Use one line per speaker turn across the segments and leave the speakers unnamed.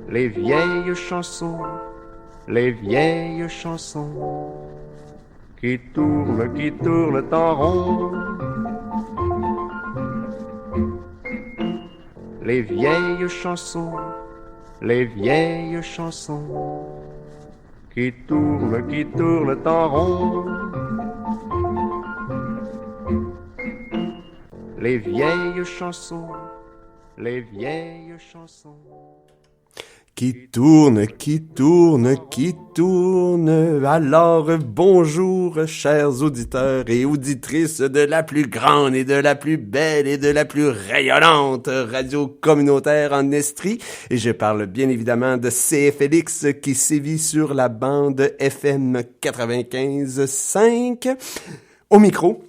les vieilles chansons, les vieilles chansons qui tournent en rond. Les vieilles chansons, les vieilles chansons qui tournent en rond. Les vieilles chansons, les vieilles chansons
qui tourne. Alors, bonjour, chers auditeurs et auditrices de la plus grande et de la plus belle et de la plus rayonnante radio communautaire en Estrie. Et je parle bien évidemment de CFLX qui sévit sur la bande FM 95.5. Au micro,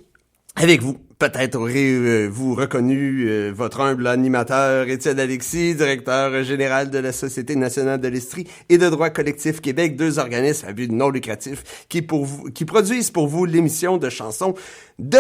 avec vous. Peut-être aurez-vous reconnu votre humble animateur Étienne Alexis, directeur général de la Société nationale de l'Estrie et de droit collectif Québec, deux organismes à but non lucratif qui produisent pour vous l'émission de chansons de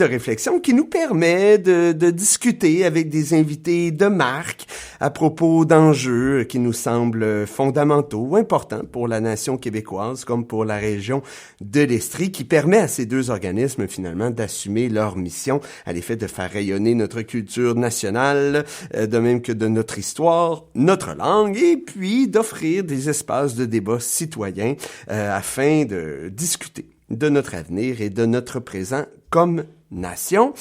réflexion qui nous permet de discuter avec des invités de marque à propos d'enjeux qui nous semblent fondamentaux ou importants pour la nation québécoise comme pour la région de l'Estrie, qui permet à ces deux organismes finalement d'assumer leur mission à l'effet de faire rayonner notre culture nationale, de même que de notre histoire, notre langue, et puis d'offrir des espaces de débat citoyens afin de discuter de notre avenir et de notre présent comme nation.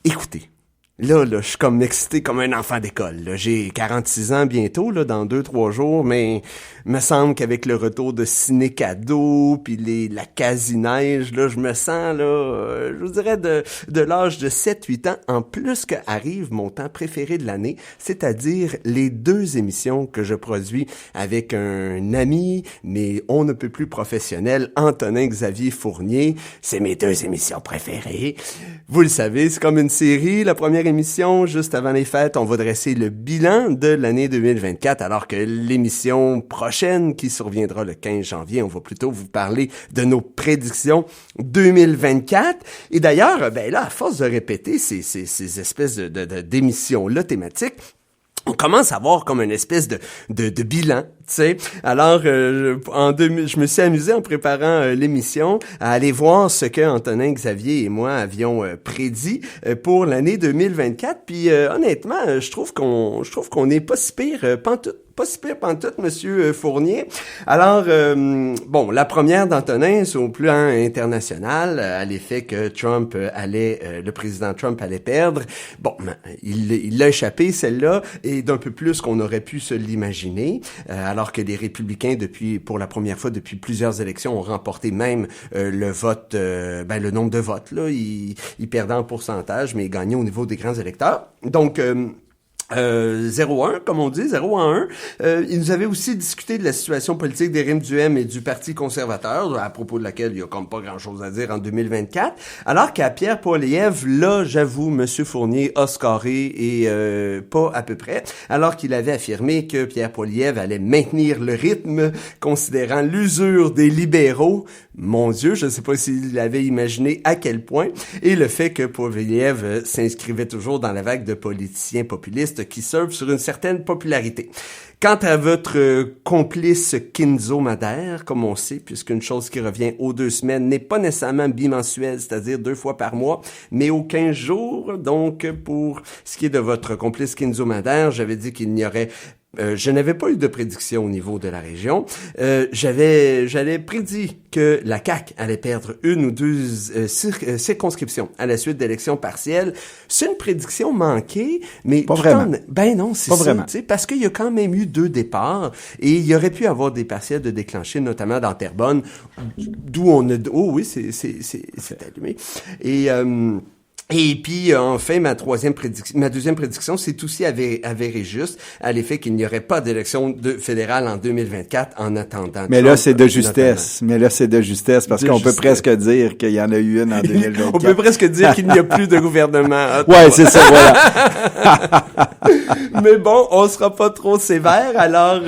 Écoutez, là, je suis comme excité comme un enfant d'école. Là. J'ai 46 ans bientôt, là, dans 2-3 jours, mais me semble qu'avec le retour de ciné-cadeau, puis la quasi-neige, là, je me sens, là, je vous dirais de l'âge de 7-8 ans, en plus qu'arrive mon temps préféré de l'année, c'est-à-dire les deux émissions que je produis avec un ami, mais on ne peut plus professionnel, Antonin-Xavier Fournier. C'est mes deux émissions préférées. Vous le savez, c'est comme une série. La première émission, juste avant les fêtes, on va dresser le bilan de l'année 2024, alors que l'émission prochaine, qui surviendra le 15 janvier, on va plutôt vous parler de nos prédictions 2024. Et d'ailleurs, ben là, à force de répéter ces espèces d'émissions-là thématiques, on commence à avoir comme une espèce de bilan, tu sais. Alors, je me suis amusé en préparant l'émission à aller voir ce que Antonin, Xavier et moi avions prédit pour l'année 2024. Puis honnêtement, je trouve qu'on n'est pas si pire pantoute, Monsieur Fournier. Alors, bon, la première d'Antonin, c'est au plan international, à l'effet que le président Trump allait perdre. Bon, il l'a échappé, celle-là, et d'un peu plus qu'on aurait pu se l'imaginer, alors que les républicains, pour la première fois depuis plusieurs élections, ont remporté même le nombre de votes, là. Ils perdaient en pourcentage, mais ils gagnaient au niveau des grands électeurs. Donc, 0-1, comme on dit, 0-1. Il nous avait aussi discuté de la situation politique d'Éric Duhaime et du Parti conservateur, à propos de laquelle il y a comme pas grand-chose à dire en 2024. Alors qu'à Pierre Poilievre, là, j'avoue, Monsieur Fournier a scoré et pas à peu près, alors qu'il avait affirmé que Pierre Poilievre allait maintenir le rythme, considérant l'usure des libéraux. Mon Dieu, je ne sais pas s'il avait imaginé à quel point, et le fait que Poilievre s'inscrivait toujours dans la vague de politiciens populistes qui surfent sur une certaine popularité. Quant à votre complice Kinzo Madère, comme on sait, puisqu'une chose qui revient aux 2 semaines n'est pas nécessairement bimensuelle, c'est-à-dire 2 fois par mois, mais aux 15 jours. Donc, pour ce qui est de votre complice Kinzo Madère, j'avais dit qu'il n'y aurait je n'avais pas eu de prédiction au niveau de la région. J'avais prédit que la CAQ allait perdre 1 ou 2 circonscriptions à la suite d'élections partielles. C'est une prédiction manquée, mais
pas vraiment.
Ben non, c'est
pas
ça,
vraiment.
Parce qu'il y a quand même eu 2 départs et il y aurait pu avoir des partiels de déclencher, notamment dans Terrebonne, d'où on a. Oh oui, c'est allumé. Et puis, enfin, ma deuxième prédiction, c'est aussi avéré juste, à l'effet qu'il n'y aurait pas d'élection fédérale en 2024 en attendant.
Mais là, c'est de justesse. Parce qu'on peut presque dire qu'il y en a eu une en 2024.
On peut presque dire qu'il n'y a plus de gouvernement.
Ouais, c'est ça, voilà.
Mais bon, on sera pas trop sévère. Alors,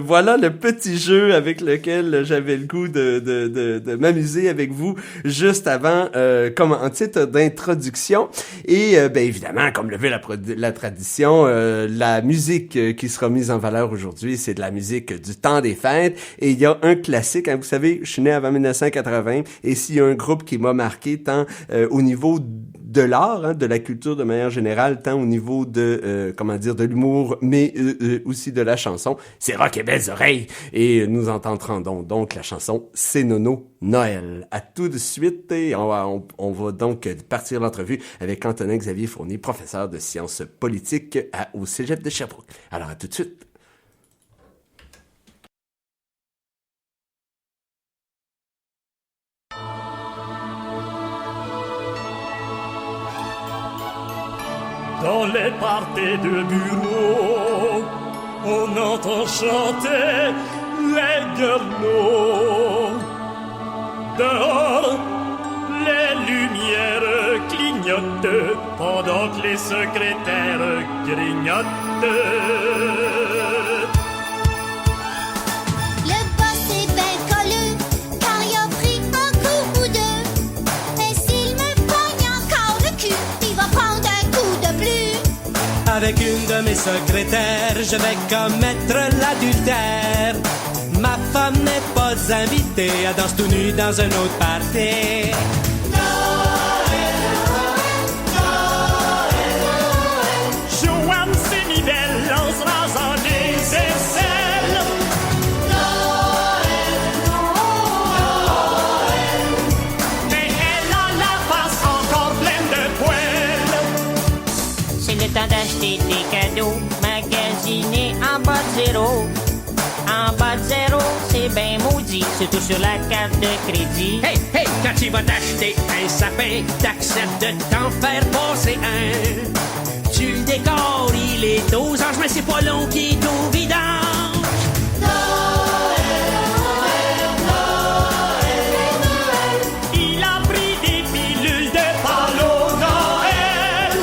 voilà le petit jeu avec lequel j'avais le goût de m'amuser avec vous juste avant, comme en titre d'introduction. production. Et ben évidemment, comme le veut la tradition, la musique qui sera mise en valeur aujourd'hui, c'est de la musique du temps des fêtes. Et il y a un classique, hein, vous savez, je suis né avant 1980, et s'il y a un groupe qui m'a marqué tant au niveau de l'art, hein, de la culture de manière générale, tant au niveau de de l'humour, mais aussi de la chanson, c'est Rock et Belles Oreilles. Et nous entendrons donc la chanson C'est Nono Noël. À tout de suite, et on va donc partir l'entrevue avec Antonin-Xavier Fournier, professeur de sciences politiques au Cégep de Sherbrooke. Alors à tout de suite.
Dans les parties de bureau, on entend chanter les guerlots. Dehors, les lumières clignotent pendant que les secrétaires grignotent.
Le boss est ben colleux, car il a pris un coup ou deux. Et s'il me pogne encore le cul, il va prendre un coup de plus.
Avec une de mes secrétaires, je vais commettre l'adultère. Ma femme n'est pas invitée à danser tout nu dans un autre party.
Joanne Sémivelle lance rasant les aisselles. Mais elle a la face encore pleine de poils.
C'est le temps d'acheter des cadeaux, magasinés en bas de zéro. En bas de zéro, c'est ben maudit, surtout sur la carte de crédit.
Hey, hey, quand tu vas t'acheter un sapin, t'acceptes de t'en faire passer un. Tu le décores, il est aux anges, mais c'est pas long qu'il est au vidange.
Il a pris des pilules de Palo Noël.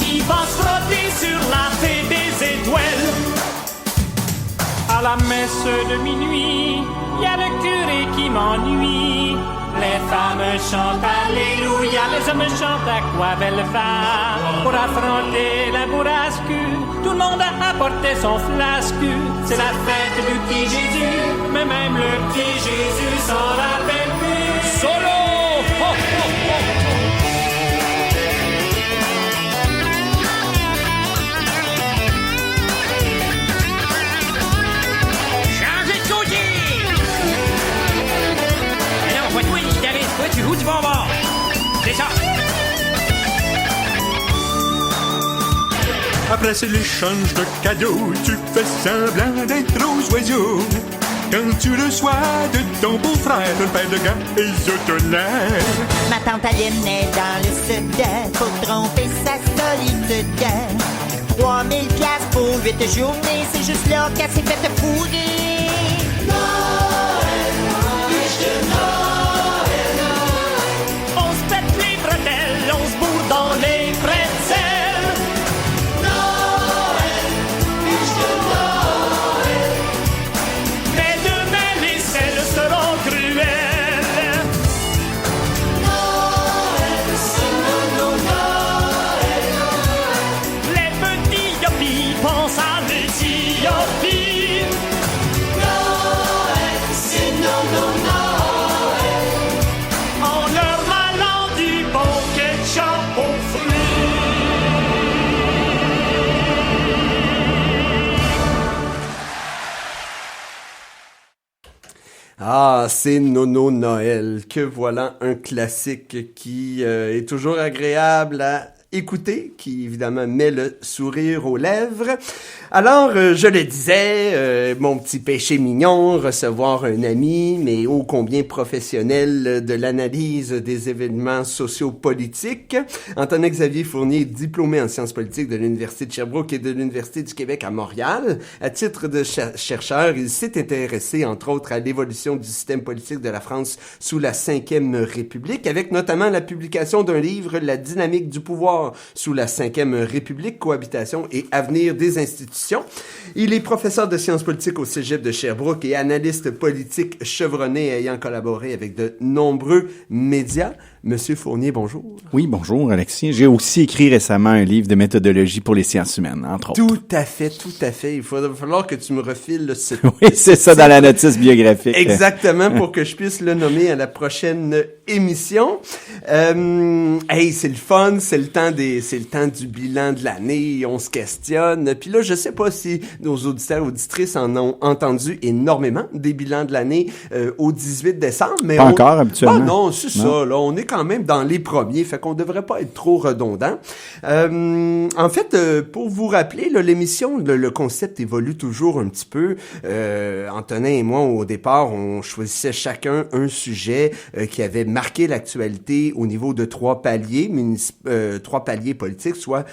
Il va se frotter sur la fée des étoiles. À la messe de minuit, il y a le curé qui m'ennuie. Les femmes chantent Alléluia, les hommes chantent à quoi belle femme. Pour affronter la bourrasque, tout le monde a apporté son flasque. C'est la fête du petit Jésus, mais même le petit Jésus s'en rappelle plus. Solo! Oh, oh, oh.
Changez de côté! Mais non, pas toi, guitariste, toi, tu joues du bon bord. C'est ça.
Après c'est l'échange de cadeaux, tu fais semblant d'être aux oiseaux. Quand tu reçois de ton beau-frère, le père de gars ésotolaire.
Ma tante Aline est dans le sud pour tromper sa solitude. 3000 piastres pour 8 journées, c'est juste là qu'elle s'est faite fourrer.
On se pète les bretelles, on se bourre dans les pretzels. Mais demain les selles seront cruelles. Les petits yoppies pensent à des yoppies. En leur malant du bon ketchup aux
Ah, c'est Nono Noël, que voilà un classique qui est toujours agréable à écouter, qui évidemment met le sourire aux lèvres. Alors, je le disais, mon petit péché mignon, recevoir un ami, mais ô combien professionnel de l'analyse des événements sociopolitiques. Antonin-Xavier Fournier est diplômé en sciences politiques de l'Université de Sherbrooke et de l'Université du Québec à Montréal. À titre de chercheur, il s'est intéressé, entre autres, à l'évolution du système politique de la France sous la Ve République, avec notamment la publication d'un livre, La dynamique du pouvoir, Devoir sous la 5e République, cohabitation et avenir des institutions. Il est professeur de sciences politiques au Cégep de Sherbrooke et analyste politique chevronné ayant collaboré avec de nombreux médias. Monsieur Fournier, bonjour.
Oui, bonjour Alexis. J'ai aussi écrit récemment un livre de méthodologie pour les sciences humaines, entre autres.
Tout à fait, tout à fait. Il va falloir que tu me refiles ce
Oui, c'est ça dans la notice biographique.
Exactement, pour que je puisse le nommer à la prochaine émission. Hey, c'est le fun, c'est le temps du bilan de l'année, on se questionne. Puis là, je sais pas si nos auditeurs auditrices en ont entendu énormément des bilans de l'année au 18 décembre, mais
pas encore habituellement.
Ah non, c'est ça, là, on est quand même dans les premiers, fait qu'on devrait pas être trop redondant. En fait, pour vous rappeler, là, l'émission, le concept évolue toujours un petit peu. Antonin et moi, au départ, on choisissait chacun un sujet qui avait marqué l'actualité au niveau de 3 paliers, 3 paliers politiques, soit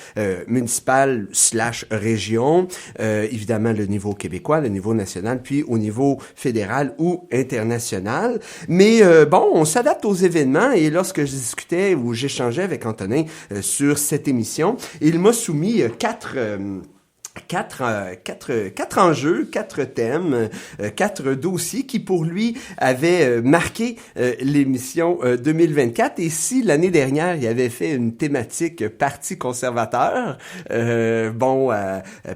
municipal / région, évidemment le niveau québécois, le niveau national, puis au niveau fédéral ou international. Mais bon, on s'adapte aux événements et lorsque je discutais ou j'échangeais avec Antonin sur cette émission, il m'a soumis 4 enjeux, 4 thèmes, 4 dossiers qui pour lui avaient marqué l'émission 2024. Et si l'année dernière il avait fait une thématique parti conservateur,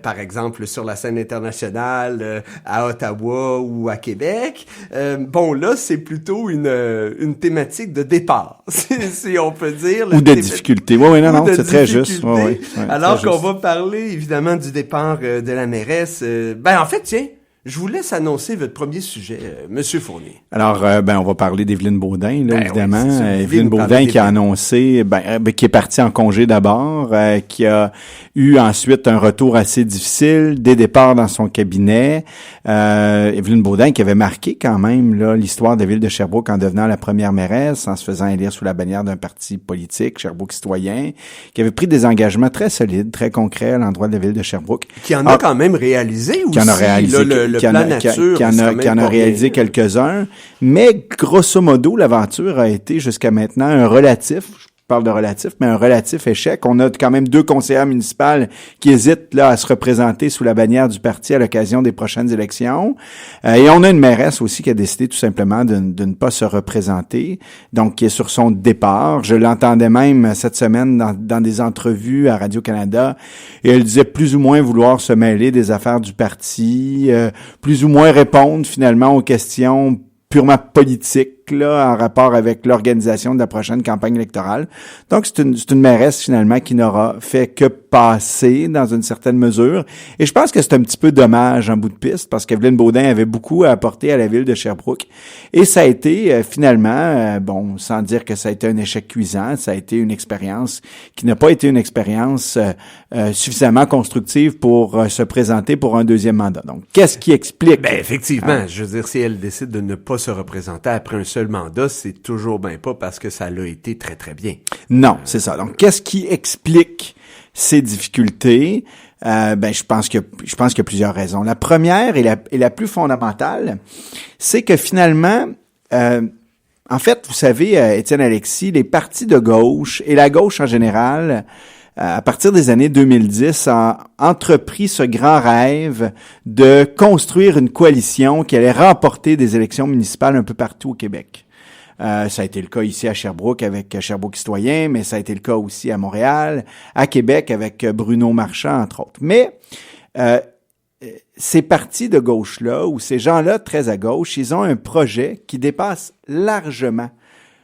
par exemple sur la scène internationale à Ottawa ou à Québec, là c'est plutôt une thématique de départ, si on peut dire.
Ou de difficulté. Oui, non, c'est très juste. Ouais,
alors qu'on va parler évidemment du départ de la mairesse. En fait, tiens, je vous laisse annoncer votre premier sujet, Monsieur Fournier.
Alors, on va parler d'Evelyne Baudin, là, évidemment.
Oui,
Evelyne Baudin qui a annoncé, qui est partie en congé d'abord, qui a eu ensuite un retour assez difficile, des départs dans son cabinet. Evelyne Baudin qui avait marqué quand même là l'histoire de la ville de Sherbrooke en devenant la première mairesse, en se faisant élire sous la bannière d'un parti politique, Sherbrooke Citoyen, qui avait pris des engagements très solides, très concrets à l'endroit de la ville de Sherbrooke.
Qui en a quand même réalisé aussi.
Qui en a réalisé. Qui en a réalisé quelques-uns, mais grosso modo, l'aventure a été jusqu'à maintenant un relatif, je parle de relatif, mais un relatif échec. On a quand même 2 conseillères municipales qui hésitent là à se représenter sous la bannière du parti à l'occasion des prochaines élections. Et on a une mairesse aussi qui a décidé tout simplement de ne pas se représenter, donc qui est sur son départ. Je l'entendais même cette semaine dans des entrevues à Radio-Canada, et elle disait plus ou moins vouloir se mêler des affaires du parti, plus ou moins répondre finalement aux questions purement politiques là, en rapport avec l'organisation de la prochaine campagne électorale. Donc, c'est une mairesse, finalement, qui n'aura fait que passer dans une certaine mesure. Et je pense que c'est un petit peu dommage en bout de piste, parce qu'Evelyne Baudin avait beaucoup à apporter à la ville de Sherbrooke. Et ça a été, finalement, sans dire que ça a été un échec cuisant, ça a été une expérience qui n'a pas été une expérience suffisamment constructive pour se présenter pour un 2e mandat. Donc, qu'est-ce qui explique?
Effectivement, je veux dire, si elle décide de ne pas se représenter après un seul mandat, c'est toujours pas parce que ça l'a été très, très bien.
Non, c'est ça. Donc, qu'est-ce qui explique ces difficultés? Je pense qu'il y a plusieurs raisons. La première et la plus fondamentale, c'est que finalement, en fait, vous savez, Étienne Alexis, les partis de gauche et la gauche en général, à partir des années 2010, a entrepris ce grand rêve de construire une coalition qui allait remporter des élections municipales un peu partout au Québec. Ça a été le cas ici à Sherbrooke avec Sherbrooke Citoyen, mais ça a été le cas aussi à Montréal, à Québec avec Bruno Marchand, entre autres. Mais ces partis de gauche-là, ou ces gens-là très à gauche, ils ont un projet qui dépasse largement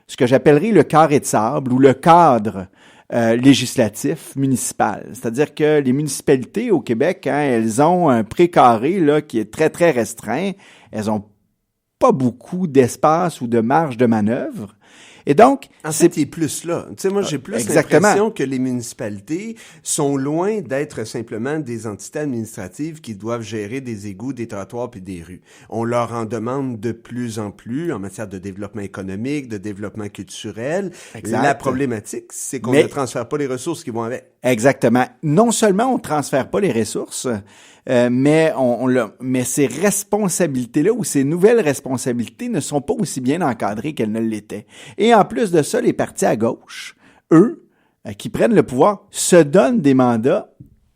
ce que j'appellerais le carré de sable ou le cadre législatif municipal. C'est-à-dire que les municipalités au Québec, elles ont un précaré là qui est très, très restreint. Elles ont pas beaucoup d'espace ou de marge de manœuvre. Et donc,
en fait, il est plus là. Tu sais, moi, j'ai plus l'impression que les municipalités sont loin d'être simplement des entités administratives qui doivent gérer des égouts, des trottoirs puis des rues. On leur en demande de plus en plus en matière de développement économique, de développement culturel. Exact. La problématique, c'est qu'on ne transfère pas les ressources qui vont avec.
Exactement. Non seulement on ne transfère pas les ressources, mais ces responsabilités-là ou ces nouvelles responsabilités ne sont pas aussi bien encadrées qu'elles ne l'étaient. Et en plus de ça, les partis à gauche, eux, qui prennent le pouvoir se donnent des mandats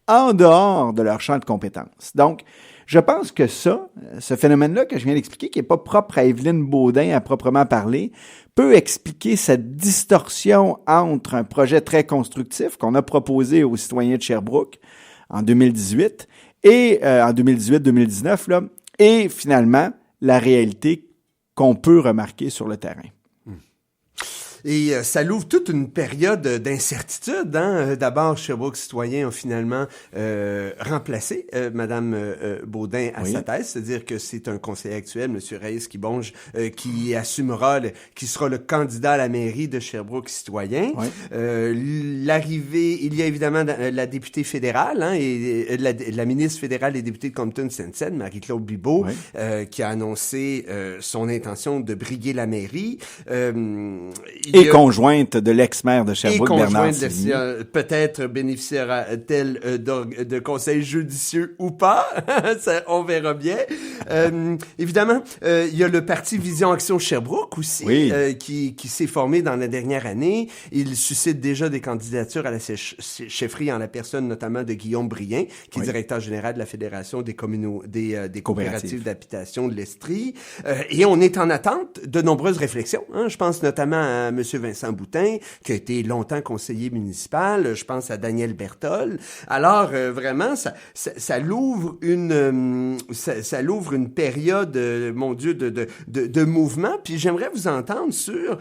en dehors de leur champ de compétences. Donc, je pense que ce phénomène-là que je viens d'expliquer, qui n'est pas propre à Évelyne Baudin à proprement parler, peut expliquer cette distorsion entre un projet très constructif qu'on a proposé aux citoyens de Sherbrooke en 2018 et en 2018-2019, là, et finalement la réalité qu'on peut remarquer sur le terrain.
Et ça l'ouvre toute une période d'incertitude. Hein? D'abord, Sherbrooke Citoyen a finalement remplacé Madame Baudin à sa thèse, c'est-à-dire que c'est un conseiller actuel, M. Reyes-Kibonge, qui assumera, qui sera le candidat à la mairie de Sherbrooke Citoyen. Oui. L'arrivée, il y a évidemment la députée fédérale, hein, et la ministre fédérale et députée de Compton-Sainte-Saëns, Marie-Claude Bibeau, qui a annoncé son intention de briguer la mairie.
Et conjointe de l'ex-maire de Sherbrooke, Bernard Sévigny.
Peut-être bénéficiera-t-elle de conseils judicieux ou pas. Ça, on verra bien. Évidemment, il y a le parti Vision Action Sherbrooke aussi, qui s'est formé dans la dernière année. Il suscite déjà des candidatures à la chefferie en la personne notamment de Guillaume Brien, qui est directeur général de la Fédération des coopératives d'habitation de l'Estrie. Et on est en attente de nombreuses réflexions. Hein. Je pense notamment à M. Vincent Boutin, qui a été longtemps conseiller municipal. Je pense à Daniel Berthold. Alors, vraiment, ça l'ouvre ça l'ouvre une période, mon Dieu, de mouvement. Puis j'aimerais vous entendre sur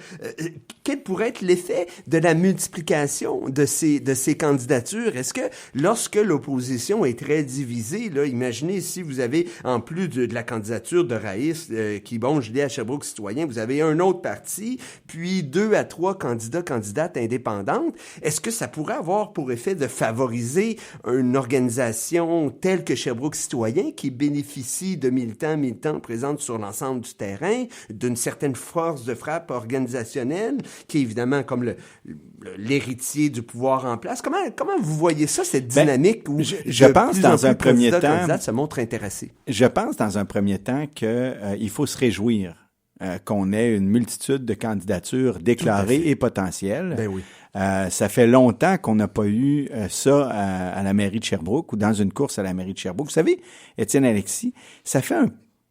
quel pourrait être l'effet de la multiplication de ces candidatures. Est-ce que lorsque l'opposition est très divisée, là, imaginez si vous avez, en plus de la candidature de Reyes-Kibonge liée à Sherbrooke Citoyen, vous avez un autre parti, puis 2 à 3 candidates indépendantes, est-ce que ça pourrait avoir pour effet de favoriser une organisation telle que Sherbrooke Citoyen qui bénéficie de militantes présentes sur l'ensemble du terrain, d'une certaine force de frappe organisationnelle, qui est évidemment comme l'héritier du pouvoir en place? Comment vous voyez ça, cette dynamique où
je pense dans un premier temps
se montre intéressé?
Je pense dans un premier temps que il faut se réjouir qu'on ait une multitude de candidatures déclarées et potentielles.
Ben oui.
Ça fait longtemps qu'on n'a pas eu ça à la mairie de Sherbrooke ou dans une course à la mairie de Sherbrooke. Vous savez, Étienne Alexis, ça fait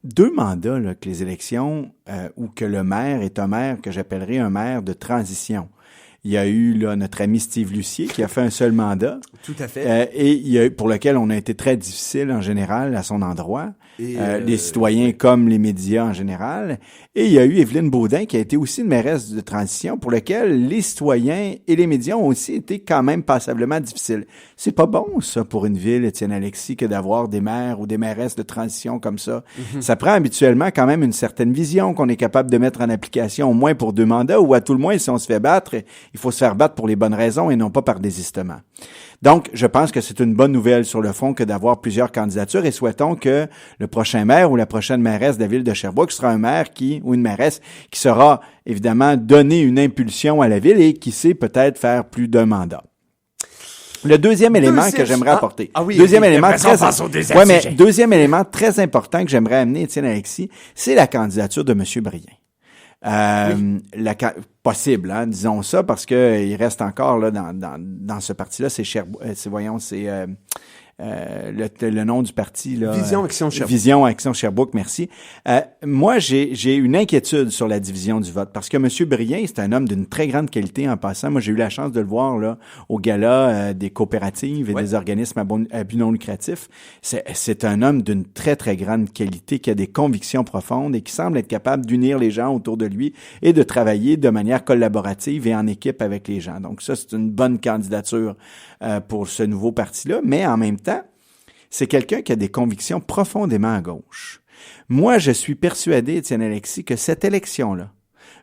2 mandats là, que les élections où que le maire est un maire que j'appellerais un maire de transition. Il y a eu là, notre ami Steve Lucier qui a fait un seul mandat.
Tout à fait.
Et il y a eu, pour lequel on a été très difficile en général à son endroit. Les citoyens comme les médias en général. Et il y a eu Évelyne Baudin qui a été aussi une mairesse de transition pour lequel les citoyens et les médias ont aussi été quand même passablement difficiles. C'est pas bon ça pour une ville, Étienne Alexis, que d'avoir des maires ou des mairesses de transition comme ça. Mm-hmm. Ça prend habituellement quand même une certaine vision qu'on est capable de mettre en application au moins pour 2 mandats ou à tout le moins si on se fait battre, il faut se faire battre pour les bonnes raisons et non pas par désistement. Donc, je pense que c'est une bonne nouvelle sur le fond que d'avoir plusieurs candidatures et souhaitons que le prochain maire ou la prochaine mairesse de la ville de Sherbrooke sera un maire ou une mairesse qui saura évidemment donner une impulsion à la ville et qui sait peut-être faire plus d'un mandat. Le deuxième élément que j'aimerais apporter. Deuxième élément très important que j'aimerais amener, Étienne Alexis, c'est la candidature de M. Brien. Possible, hein, disons ça, parce que il reste encore là dans ce parti-là, le nom du parti là.
Vision Action Sherbrooke.
Vision Action Sherbrooke, merci. Moi, j'ai une inquiétude sur la division du vote parce que M. Brien, c'est un homme d'une très grande qualité en passant. Moi, j'ai eu la chance de le voir là au gala des coopératives et des organismes à but non lucratif. C'est un homme d'une très très grande qualité qui a des convictions profondes et qui semble être capable d'unir les gens autour de lui et de travailler de manière collaborative et en équipe avec les gens. Donc ça, c'est une bonne candidature pour ce nouveau parti-là, mais en même temps, c'est quelqu'un qui a des convictions profondément à gauche. Moi, je suis persuadé, Étienne Alexis, que cette élection-là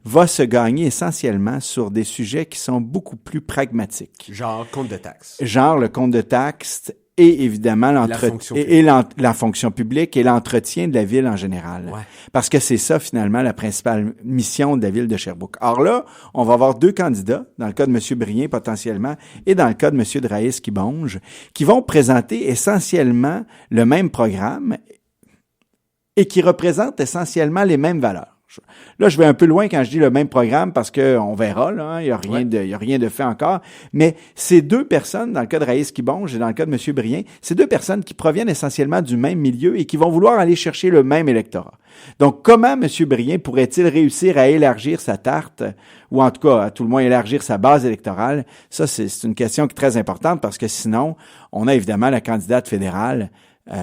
va se gagner essentiellement sur des sujets qui sont beaucoup plus pragmatiques.
Genre compte de taxes.
Genre le compte de taxes et évidemment la fonction publique et l'entretien de la ville en général. Ouais. Parce que c'est ça, finalement, la principale mission de la ville de Sherbrooke. Or là, on va avoir 2 candidats, dans le cas de M. Brien potentiellement, et dans le cas de M. de Reyes-Kibonge, qui vont présenter essentiellement le même programme et qui représentent essentiellement les mêmes valeurs. Là, je vais un peu loin quand je dis le même programme parce que on verra, là, hein, il y a rien de fait encore. Mais ces deux personnes, dans le cas de Raïs Kibonge et dans le cas de M. Brien, ces deux personnes qui proviennent essentiellement du même milieu et qui vont vouloir aller chercher le même électorat. Donc, comment M. Brien pourrait-il réussir à élargir sa tarte, ou en tout cas, à tout le moins élargir sa base électorale? Ça, c'est une question qui est très importante parce que sinon, on a évidemment la candidate fédérale,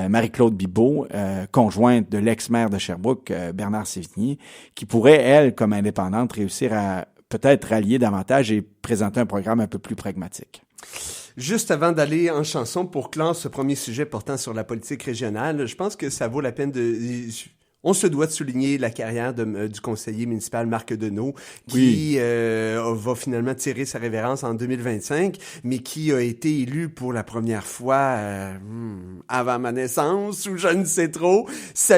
Marie-Claude Bibeau, conjointe de l'ex-maire de Sherbrooke, Bernard Sévigny, qui pourrait, elle, comme indépendante, réussir à peut-être rallier davantage et présenter un programme un peu plus pragmatique.
Juste avant d'aller en chanson pour clore ce premier sujet portant sur la politique régionale, je pense que ça vaut la peine de... On se doit de souligner la carrière du conseiller municipal Marc Deneau, qui va finalement tirer sa révérence en 2025, mais qui a été élu pour la première fois avant ma naissance, ou je ne sais trop.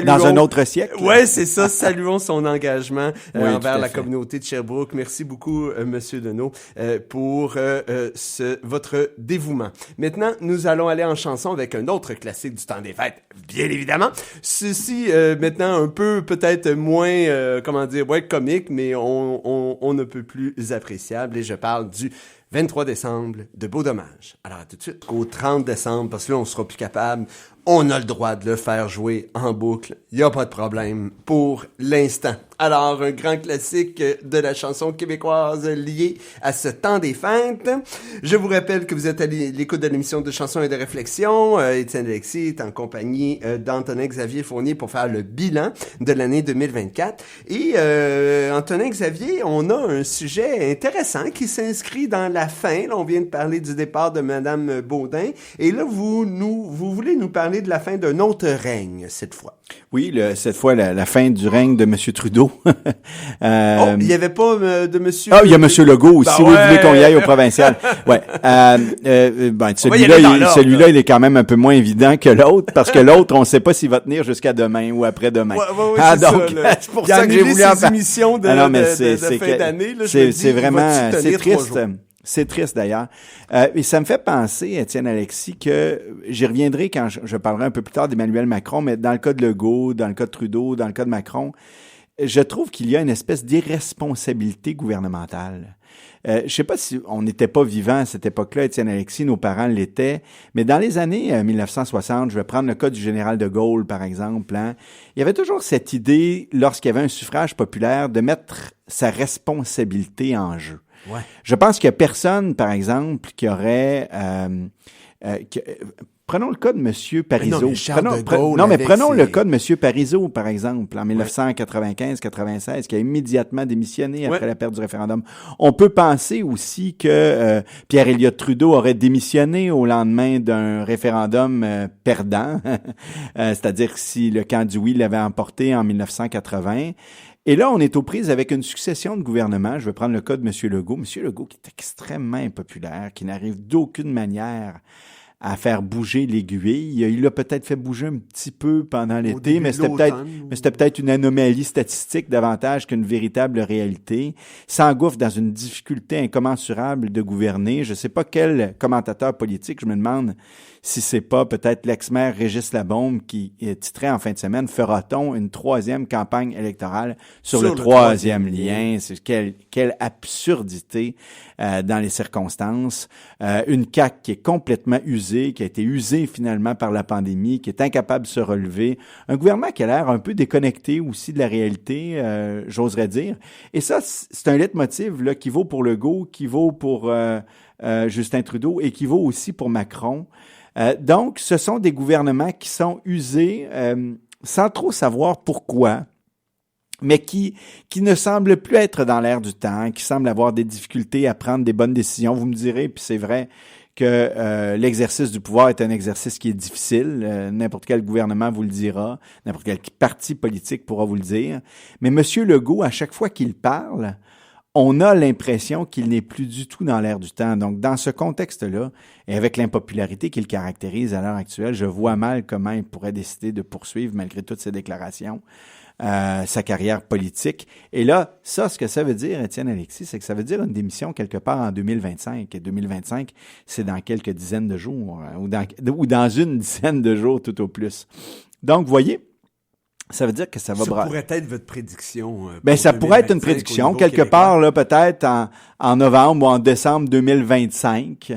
Dans un autre siècle.
Ouais, c'est ça. Saluons son engagement envers la communauté de Sherbrooke. Merci beaucoup, Monsieur Deneau, pour votre dévouement. Maintenant, nous allons aller en chanson avec un autre classique du temps des fêtes, bien évidemment. Ceci, maintenant, un peu peut-être moins, moins comique, mais on ne peut plus appréciable. Et je parle du 23 décembre de Beau Dommage. Alors, à tout de suite. Au 30 décembre, parce que là, on sera plus capable. On a le droit de le faire jouer en boucle. Il n'y a pas de problème pour l'instant. Alors, un grand classique de la chanson québécoise lié à ce temps des fêtes. Je vous rappelle que vous êtes à l'écoute de l'émission de chansons et de réflexion. Étienne Alexis est en compagnie d'Antonin-Xavier Fournier pour faire le bilan de l'année 2024. Et Antonin-Xavier, on a un sujet intéressant qui s'inscrit dans la fin. Là, on vient de parler du départ de Madame Baudin. Et là, vous voulez nous parler de la fin d'un autre règne, cette fois.
Oui, cette fois, la fin du règne de M. Trudeau.
Il n'y avait pas de M.
Il y a M. Legault aussi, vous voulez qu'on y aille au provincial. Ouais. Celui-là, il est quand même un peu moins évident que l'autre, parce que l'autre, on ne sait pas s'il va tenir jusqu'à demain ou après-demain.
C'est pour ça que j'ai voulu en émissions de fin d'année.
C'est vraiment, c'est triste. C'est triste d'ailleurs. Et ça me fait penser, Étienne Alexis, que j'y reviendrai quand je parlerai un peu plus tard d'Emmanuel Macron, mais dans le cas de Legault, dans le cas de Trudeau, dans le cas de Macron, je trouve qu'il y a une espèce d'irresponsabilité gouvernementale. Je sais pas si on n'était pas vivant à cette époque-là, Étienne Alexis, nos parents l'étaient, mais dans les années 1960, je vais prendre le cas du général de Gaulle, par exemple, hein, il y avait toujours cette idée, lorsqu'il y avait un suffrage populaire, de mettre sa responsabilité en jeu. Ouais. Je pense qu'il y a personne, par exemple, qui aurait... prenons le cas de M. Parizeau. Prenons le cas de M. Parizeau, par exemple, en 1995-96, qui a immédiatement démissionné après la perte du référendum. On peut penser aussi que Pierre Elliott Trudeau aurait démissionné au lendemain d'un référendum perdant, c'est-à-dire si le camp du oui l'avait emporté en 1980. Et là, on est aux prises avec une succession de gouvernements. Je vais prendre le cas de M. Legault. M. Legault qui est extrêmement impopulaire, qui n'arrive d'aucune manière à faire bouger l'aiguille. Il l'a peut-être fait bouger un petit peu pendant l'été, mais c'était peut-être une anomalie statistique davantage qu'une véritable réalité. S'engouffre dans une difficulté incommensurable de gouverner. Je ne sais pas quel commentateur politique, je me demande si c'est pas peut-être l'ex-maire Régis Labombe qui titrait en fin de semaine « Fera-t-on une troisième campagne électorale sur le troisième lien? » C'est quelle absurdité dans les circonstances. Une CAQ qui est complètement usée, qui a été usée finalement par la pandémie, qui est incapable de se relever. Un gouvernement qui a l'air un peu déconnecté aussi de la réalité, j'oserais dire. Et ça, c'est un leitmotiv là, qui vaut pour Legault, qui vaut pour Justin Trudeau et qui vaut aussi pour Macron. Donc, ce sont des gouvernements qui sont usés sans trop savoir pourquoi, mais qui ne semblent plus être dans l'air du temps, qui semblent avoir des difficultés à prendre des bonnes décisions. Vous me direz, puis c'est vrai que l'exercice du pouvoir est un exercice qui est difficile. N'importe quel gouvernement vous le dira, n'importe quel parti politique pourra vous le dire. Mais M. Legault, à chaque fois qu'il parle, on a l'impression qu'il n'est plus du tout dans l'air du temps. Donc, dans ce contexte-là, et avec l'impopularité qui le caractérise à l'heure actuelle, je vois mal comment il pourrait décider de poursuivre, malgré toutes ses déclarations, sa carrière politique. Et là, ce que ça veut dire, Étienne Alexis, c'est que ça veut dire une démission quelque part en 2025. Et 2025, c'est dans quelques dizaines de jours, ou dans une dizaine de jours tout au plus. Donc, vous voyez, Ça veut dire que ça va...
Ça pourrait être votre prédiction.
Ça pourrait être une prédiction. Quelque part, là, peut-être en novembre ou en décembre 2025,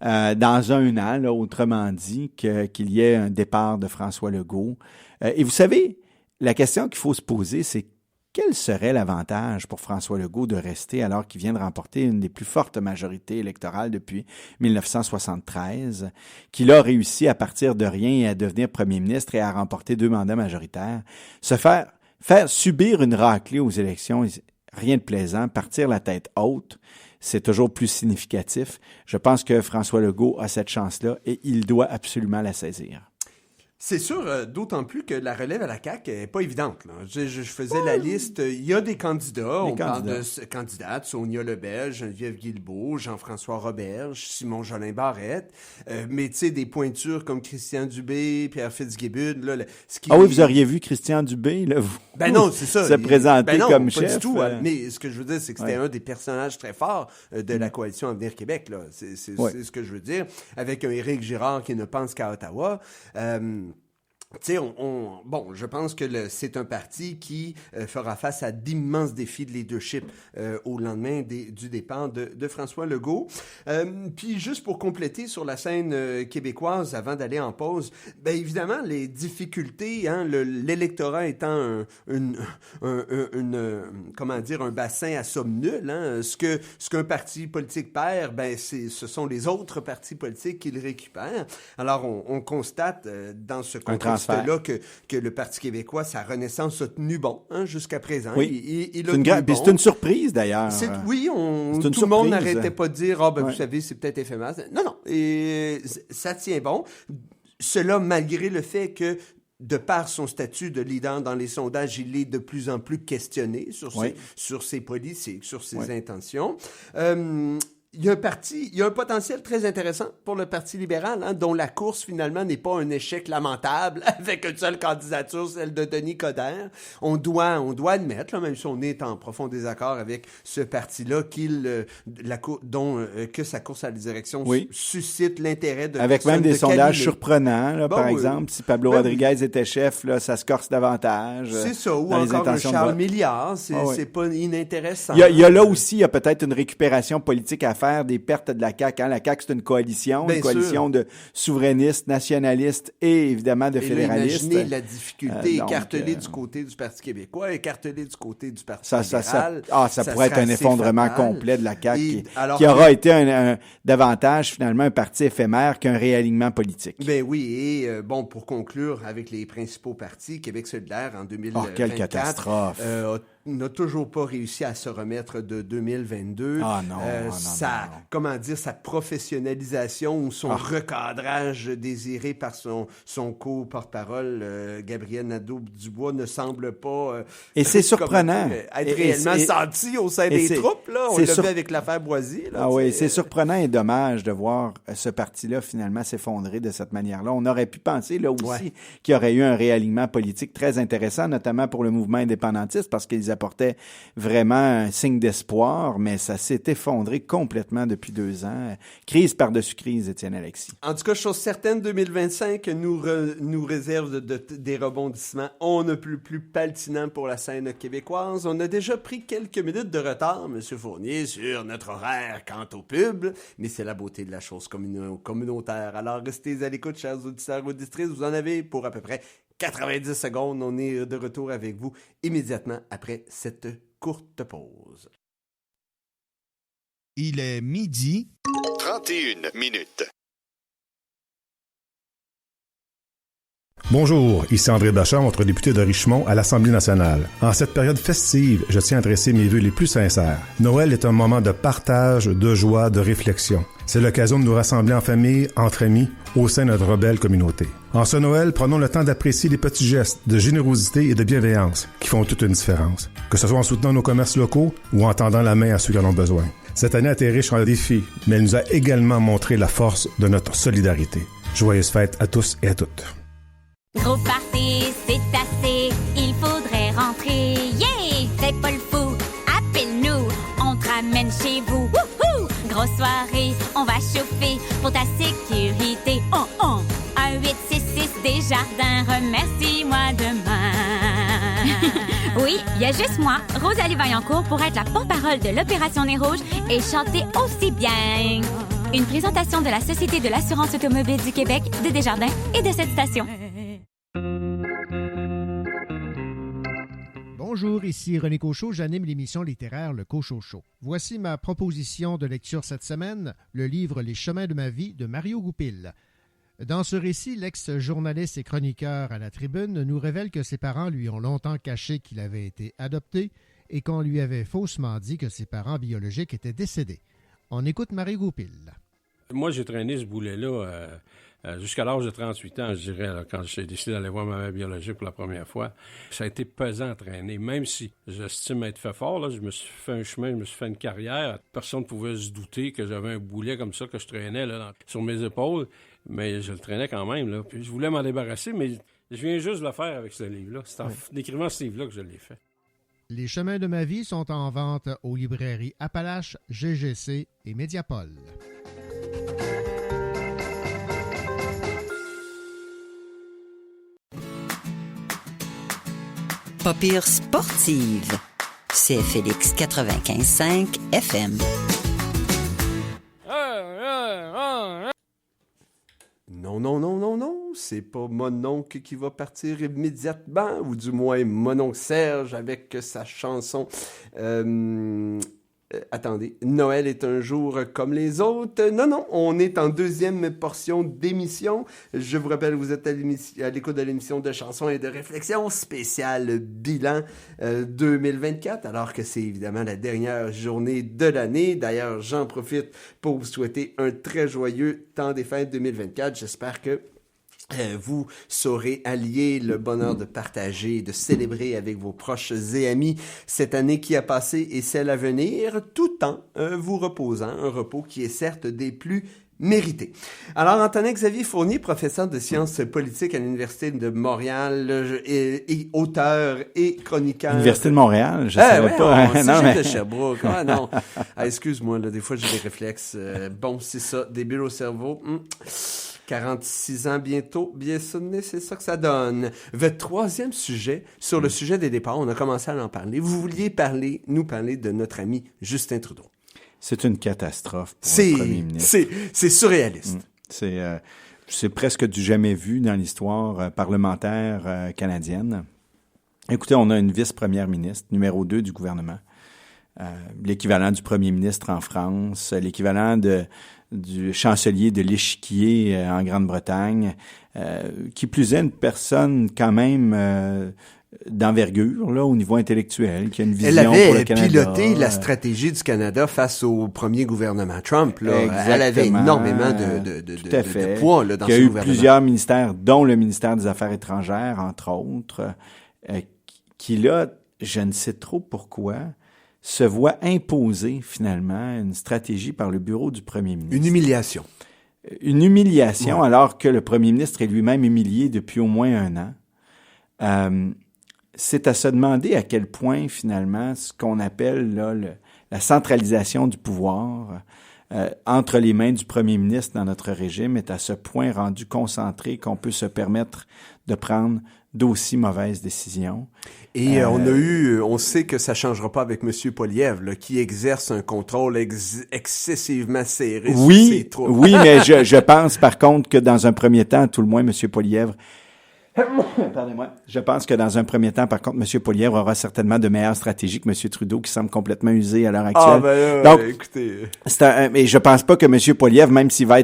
dans un an, là, autrement dit, qu'il y ait un départ de François Legault. Et vous savez, la question qu'il faut se poser, c'est quel serait l'avantage pour François Legault de rester alors qu'il vient de remporter une des plus fortes majorités électorales depuis 1973, qu'il a réussi à partir de rien et à devenir premier ministre et à remporter 2 mandats majoritaires, se faire subir une raclée aux élections, rien de plaisant, partir la tête haute, c'est toujours plus significatif. Je pense que François Legault a cette chance-là et il doit absolument la saisir.
C'est sûr, d'autant plus que la relève à la CAQ n'est pas évidente. Là. Je faisais la liste. Il y a des candidats. Parle de candidates. Sonia Lebel, Geneviève Guilbeault, Jean-François Roberge, Simon Jolin Barrette. Mais tu sais, des pointures comme Christian Dubé, Pierre Fitzgibbon. Là,
oui, vous auriez vu Christian Dubé, là, vous?
Ben non, c'est ça.
Se présenter comme
pas
chef.
Du tout. Mais ce que je veux dire, c'est que c'était un des personnages très forts de la coalition Avenir Québec. Là. C'est ce que je veux dire. Avec un Éric Girard qui ne pense qu'à Ottawa. Tu sais, je pense que c'est un parti qui fera face à d'immenses défis de leadership au lendemain du départ de François Legault. Puis juste pour compléter sur la scène québécoise, avant d'aller en pause, bien évidemment, les difficultés, l'électorat étant un bassin à somme nulle, ce qu'un parti politique perd, ben ce sont les autres partis politiques qui le récupèrent. Alors, on constate dans ce contexte là que le Parti québécois, sa renaissance a tenu bon jusqu'à présent.
Oui. C'est une surprise, d'ailleurs.
Tout le monde n'arrêtait pas de dire vous savez, c'est peut-être éphémère. Non. Et ça tient bon. Cela malgré le fait que de par son statut de leader dans les sondages, il est de plus en plus questionné sur ses politiques, sur ses intentions. Il y a un potentiel très intéressant pour le Parti libéral, dont la course, finalement, n'est pas un échec lamentable avec une seule candidature, celle de Denis Coderre. On doit admettre, même si on est en profond désaccord avec ce parti-là, que sa course à la direction suscite l'intérêt de
avec même des sondages surprenants, là, par exemple. Si Pablo Rodriguez était chef, là, ça se corse davantage.
C'est ça, ou encore un Charles Milliard, c'est pas inintéressant.
Il y a là aussi, il y a peut-être une récupération politique à faire des pertes de la CAQ. La CAQ, c'est une coalition, de souverainistes, nationalistes et évidemment de fédéralistes.
Imaginez la difficulté écartelée du côté du Parti québécois, écartelée du côté du Parti libéral.
Ça pourrait être un effondrement complet de la CAQ qui aura été davantage finalement un parti éphémère qu'un réalignement politique.
Ben oui, et pour conclure avec les principaux partis, Québec solidaire en 2024.
Quelle catastrophe!
N'a toujours pas réussi à se remettre de 2022. Sa professionnalisation ou son recadrage désiré par son co-porte-parole, Gabriel Nadeau-Dubois, ne semble pas
et c'est surprenant.
Être réellement senti au sein des troupes. Là. On l'a vu avec l'affaire Boisy. Là,
c'est surprenant et dommage de voir ce parti-là finalement s'effondrer de cette manière-là. On aurait pu penser là aussi qu'il y aurait eu un réalignement politique très intéressant, notamment pour le mouvement indépendantiste, parce qu'ils apportait vraiment un signe d'espoir, mais ça s'est effondré complètement depuis 2 ans. Crise par-dessus crise, Étienne Alexis.
En tout cas, chose certaine, 2025 nous réserve des rebondissements on ne plus paltinants pour la scène québécoise. On a déjà pris quelques minutes de retard, M. Fournier, sur notre horaire quant au pub, mais c'est la beauté de la chose communautaire. Alors, restez à l'écoute, chers auditeurs et auditrices. Vous en avez pour à peu près 90 secondes. On est de retour avec vous immédiatement après cette courte pause.
Il est 12:31.
Bonjour, ici André Bachand, votre député de Richmond à l'Assemblée nationale. En cette période festive, je tiens à adresser mes vœux les plus sincères. Noël est un moment de partage, de joie, de réflexion. C'est l'occasion de nous rassembler en famille, entre amis, au sein de notre belle communauté. En ce Noël, prenons le temps d'apprécier les petits gestes de générosité et de bienveillance qui font toute une différence. Que ce soit en soutenant nos commerces locaux ou en tendant la main à ceux qui en ont besoin. Cette année a été riche en défis, mais elle nous a également montré la force de notre solidarité. Joyeuses fêtes à tous et à toutes.
Gros party, c'est assez, il faudrait rentrer. Yeah! Fais pas le fou, appelle-nous, on te ramène chez vous. Wouhou! Grosse soirée, on va chauffer pour ta sécurité. 1-866 Desjardins, remercie-moi demain. Oui, il y a juste moi, Rosalie Vaillancourt, pour être la porte-parole de l'Opération Nez Rouge et chanter aussi bien. Une présentation de la Société de l'assurance automobile du Québec, de Desjardins et de cette station.
Bonjour, ici René Cochot, j'anime l'émission littéraire Le Cochot Show. Voici ma proposition de lecture cette semaine, le livre Les chemins de ma vie de Mario Goupil. Dans ce récit, l'ex-journaliste et chroniqueur à la Tribune nous révèle que ses parents lui ont longtemps caché qu'il avait été adopté et qu'on lui avait faussement dit que ses parents biologiques étaient décédés. On écoute Mario Goupil.
Moi, j'ai traîné ce boulet-là jusqu'à l'âge de 38 ans, je dirais, là, quand j'ai décidé d'aller voir ma mère biologique pour la première fois. Ça a été pesant à traîner, même si j'estime être fait fort. Là, je me suis fait un chemin, je me suis fait une carrière. Personne ne pouvait se douter que j'avais un boulet comme ça que je traînais là, sur mes épaules, mais je le traînais quand même. Là. Puis je voulais m'en débarrasser, mais je viens juste de le faire avec ce livre-là. C'est en écrivant ce livre-là que je l'ai fait.
Les chemins de ma vie sont en vente aux librairies Appalaches, GGC et Mediapol.
Pas pire sportive. C'est Félix 95.5 FM.
Non, c'est pas mon oncle qui va partir immédiatement, ou du moins mon oncle Serge avec sa chanson. Attendez, Noël est un jour comme les autres. Non, on est en deuxième portion d'émission. Je vous rappelle, vous êtes à l'écoute de l'émission de chansons et de réflexions spéciale bilan 2024, alors que c'est évidemment la dernière journée de l'année. D'ailleurs, j'en profite pour vous souhaiter un très joyeux temps des fêtes 2024. J'espère que vous saurez allier le bonheur de partager et de célébrer avec vos proches et amis cette année qui a passé et celle à venir, tout en vous reposant, un repos qui est certes des plus mérités. Alors, Antonin-Xavier Fournier, professeur de sciences politiques à l'Université de Montréal et auteur et chroniqueur.
Université de Montréal, je savais pas.
Non, mais de Sherbrooke. Ah non. Excuse-moi, là, des fois j'ai des réflexes. Bon, c'est ça, débile au cerveau. 46 ans bientôt, bien sonné, c'est ça que ça donne. Votre troisième sujet, sur le sujet des départs, on a commencé à en parler. Vous vouliez nous parler de notre ami Justin Trudeau.
C'est une catastrophe pour le premier ministre.
C'est surréaliste.
C'est presque du jamais vu dans l'histoire parlementaire canadienne. Écoutez, on a une vice-première ministre, numéro 2 du gouvernement, l'équivalent du premier ministre en France, l'équivalent du chancelier de l'Échiquier en Grande-Bretagne, qui plus est une personne quand même d'envergure là au niveau intellectuel, qui a une vision pour le Canada.
Elle avait piloté la stratégie du Canada face au premier gouvernement Trump. Là. Elle avait énormément de poids là, dans ce gouvernement. Il y a eu
plusieurs ministères, dont le ministère des Affaires étrangères, entre autres, qui là, je ne sais trop pourquoi, se voit imposer finalement une stratégie par le bureau du premier ministre.
Une humiliation.
Une humiliation, alors que le premier ministre est lui-même humilié depuis au moins un an. C'est à se demander à quel point, finalement, ce qu'on appelle là, la centralisation du pouvoir entre les mains du premier ministre dans notre régime est à ce point rendu concentré qu'on peut se permettre de prendre d'aussi mauvaises décisions.
Et on sait que ça changera pas avec M. Poilievre, là, qui exerce un contrôle excessivement serré sur ses troupes.
Oui, mais je pense par contre que dans un premier temps, tout le moins, M. Poilievre, pardonnez-moi, je pense que dans un premier temps, par contre, M. Poilievre aura certainement de meilleures stratégies que M. Trudeau, qui semble complètement usé à l'heure actuelle. Donc,
écoutez...
mais je pense pas que M. Poilievre, même s'il va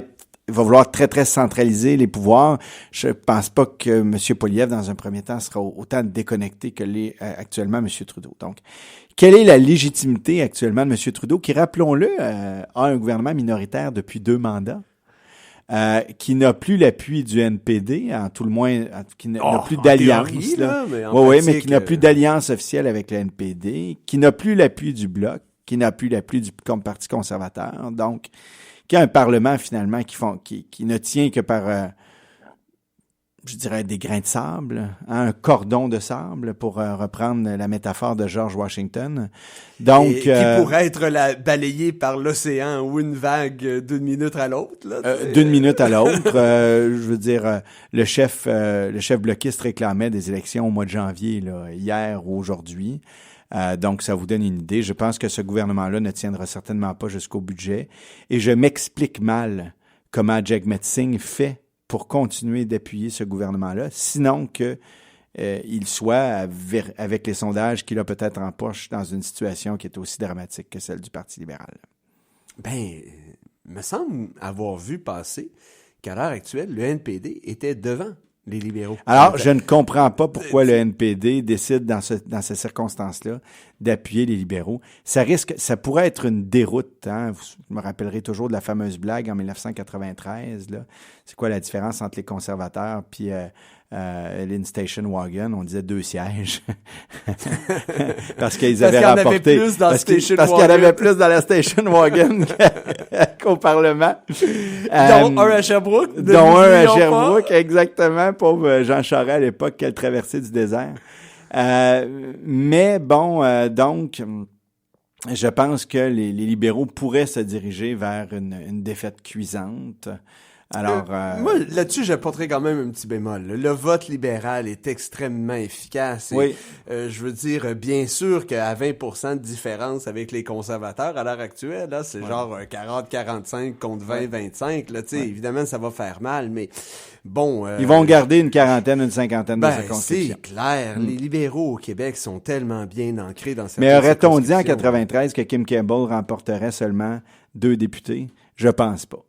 vouloir très, très centraliser les pouvoirs, je pense pas que M. Poilievre, dans un premier temps, sera autant déconnecté que l'est actuellement M. Trudeau. Donc, quelle est la légitimité actuellement de M. Trudeau, qui, rappelons-le, a un gouvernement minoritaire depuis 2 mandats? Qui n'a plus l'appui du NPD, en tout le moins, qui n'a plus d'alliance. Mais qui n'a plus d'alliance officielle avec le NPD, qui n'a plus l'appui du Bloc, qui n'a plus l'appui du Parti conservateur, donc qui a un Parlement finalement qui ne tient que par je dirais, des grains de sable, un cordon de sable, pour reprendre la métaphore de George Washington. Donc,
qui pourrait être balayé par l'océan ou une vague d'une minute à l'autre.
D'une minute à l'autre. Je veux dire, le chef bloquiste réclamait des élections au mois de janvier, là, hier ou aujourd'hui. Donc, ça vous donne une idée. Je pense que ce gouvernement-là ne tiendra certainement pas jusqu'au budget. Et je m'explique mal comment Jagmeet Singh fait pour continuer d'appuyer ce gouvernement-là, sinon que il soit, avec les sondages qu'il a peut-être en poche, dans une situation qui est aussi dramatique que celle du Parti libéral.
Il me semble avoir vu passer qu'à l'heure actuelle, le NPD était devant les libéraux.
Alors, je ne comprends pas pourquoi le NPD décide dans ces circonstances-là d'appuyer les libéraux. Ça pourrait être une déroute. Hein? Vous me rappellerez toujours de la fameuse blague en 1993. Là. C'est quoi la différence entre les conservateurs puis une station wagon? On disait 2 sièges. Parce qu'ils avaient rapporté... Parce qu'il y en avait plus dans la station wagon qu'au Parlement.
Dont un à Sherbrooke.
Exactement. Pauvre Jean Charest à l'époque, quelle traversée du désert. Mais bon, donc, je pense que les libéraux pourraient se diriger vers une défaite cuisante. Alors,
moi, là-dessus, j'apporterais quand même un petit bémol. Le vote libéral est extrêmement efficace.
Oui.
Je veux dire, bien sûr qu'à 20% de différence avec les conservateurs à l'heure actuelle, là, c'est genre 40-45 contre 20-25. Là, évidemment, ça va faire mal, mais bon...
ils vont garder une quarantaine, une cinquantaine de circonscriptions.
C'est clair. Les libéraux au Québec sont tellement bien ancrés dans cette...
Mais aurait-on dit en 93 que Kim Campbell remporterait seulement 2 députés? Je pense pas.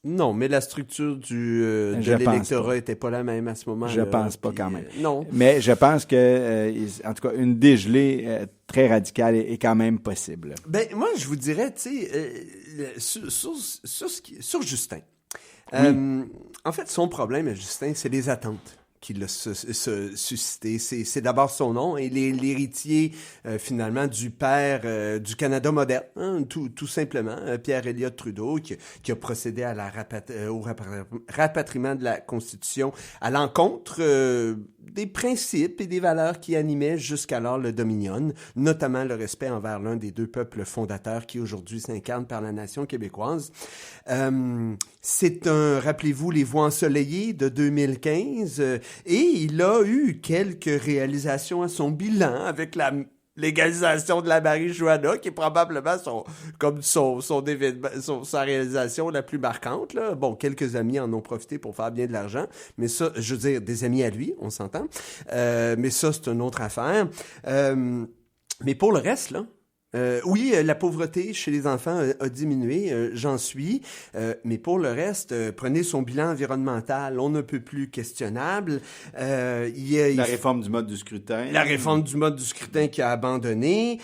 Non, mais la structure de l'électorat était pas la même à ce moment-là.
Je pense pas quand même.
Non.
Mais je pense que, en tout cas, une dégelée très radicale est quand même possible.
Moi, je vous dirais, tu sais, sur Justin. En fait, son problème à Justin, c'est les attentes qu'il a suscité. C'est d'abord son nom et l'héritier, finalement, du père du Canada moderne, hein, tout simplement, Pierre Elliott Trudeau, qui a procédé à au rapatriement de la Constitution à l'encontre des principes et des valeurs qui animaient jusqu'alors le Dominion, notamment le respect envers l'un des 2 peuples fondateurs qui aujourd'hui s'incarne par la nation québécoise. C'est rappelez-vous, les Voix ensoleillées de 2015, et il a eu quelques réalisations à son bilan avec la légalisation de la marijuana, qui est probablement sa réalisation la plus marquante, là. Bon, quelques amis en ont profité pour faire bien de l'argent, mais ça, je veux dire, des amis à lui, on s'entend. Mais ça, c'est une autre affaire. Mais pour le reste, là, oui, la pauvreté chez les enfants a diminué, j'en suis, mais pour le reste, prenez son bilan environnemental, on ne peut plus questionnable.
La réforme du mode du scrutin.
La réforme du mode du scrutin qui a abandonné.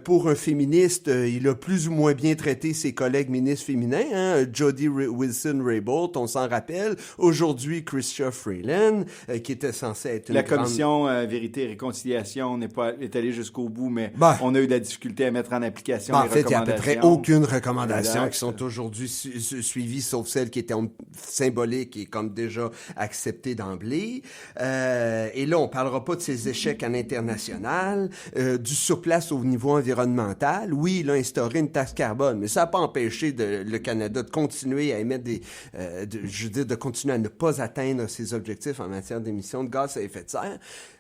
Pour un féministe, il a plus ou moins bien traité ses collègues ministres féminins, hein, Jody Wilson-Raybould, on s'en rappelle. Aujourd'hui, Chrystia Freeland, qui était censée être
la commission Vérité et Réconciliation est allée jusqu'au bout, mais on a eu de la difficulté à mettre en application les recommandations.
En fait, il n'y a à peu près aucune recommandation qui sont aujourd'hui suivies, sauf celles qui étaient symboliques et comme déjà acceptées d'emblée. Et là, on parlera pas de ses échecs à l'international, du surplace au niveau environnemental. Oui, il a instauré une taxe carbone, mais ça n'a pas empêché le Canada de continuer à émettre de continuer à ne pas atteindre ses objectifs en matière d'émissions de gaz à effet de serre.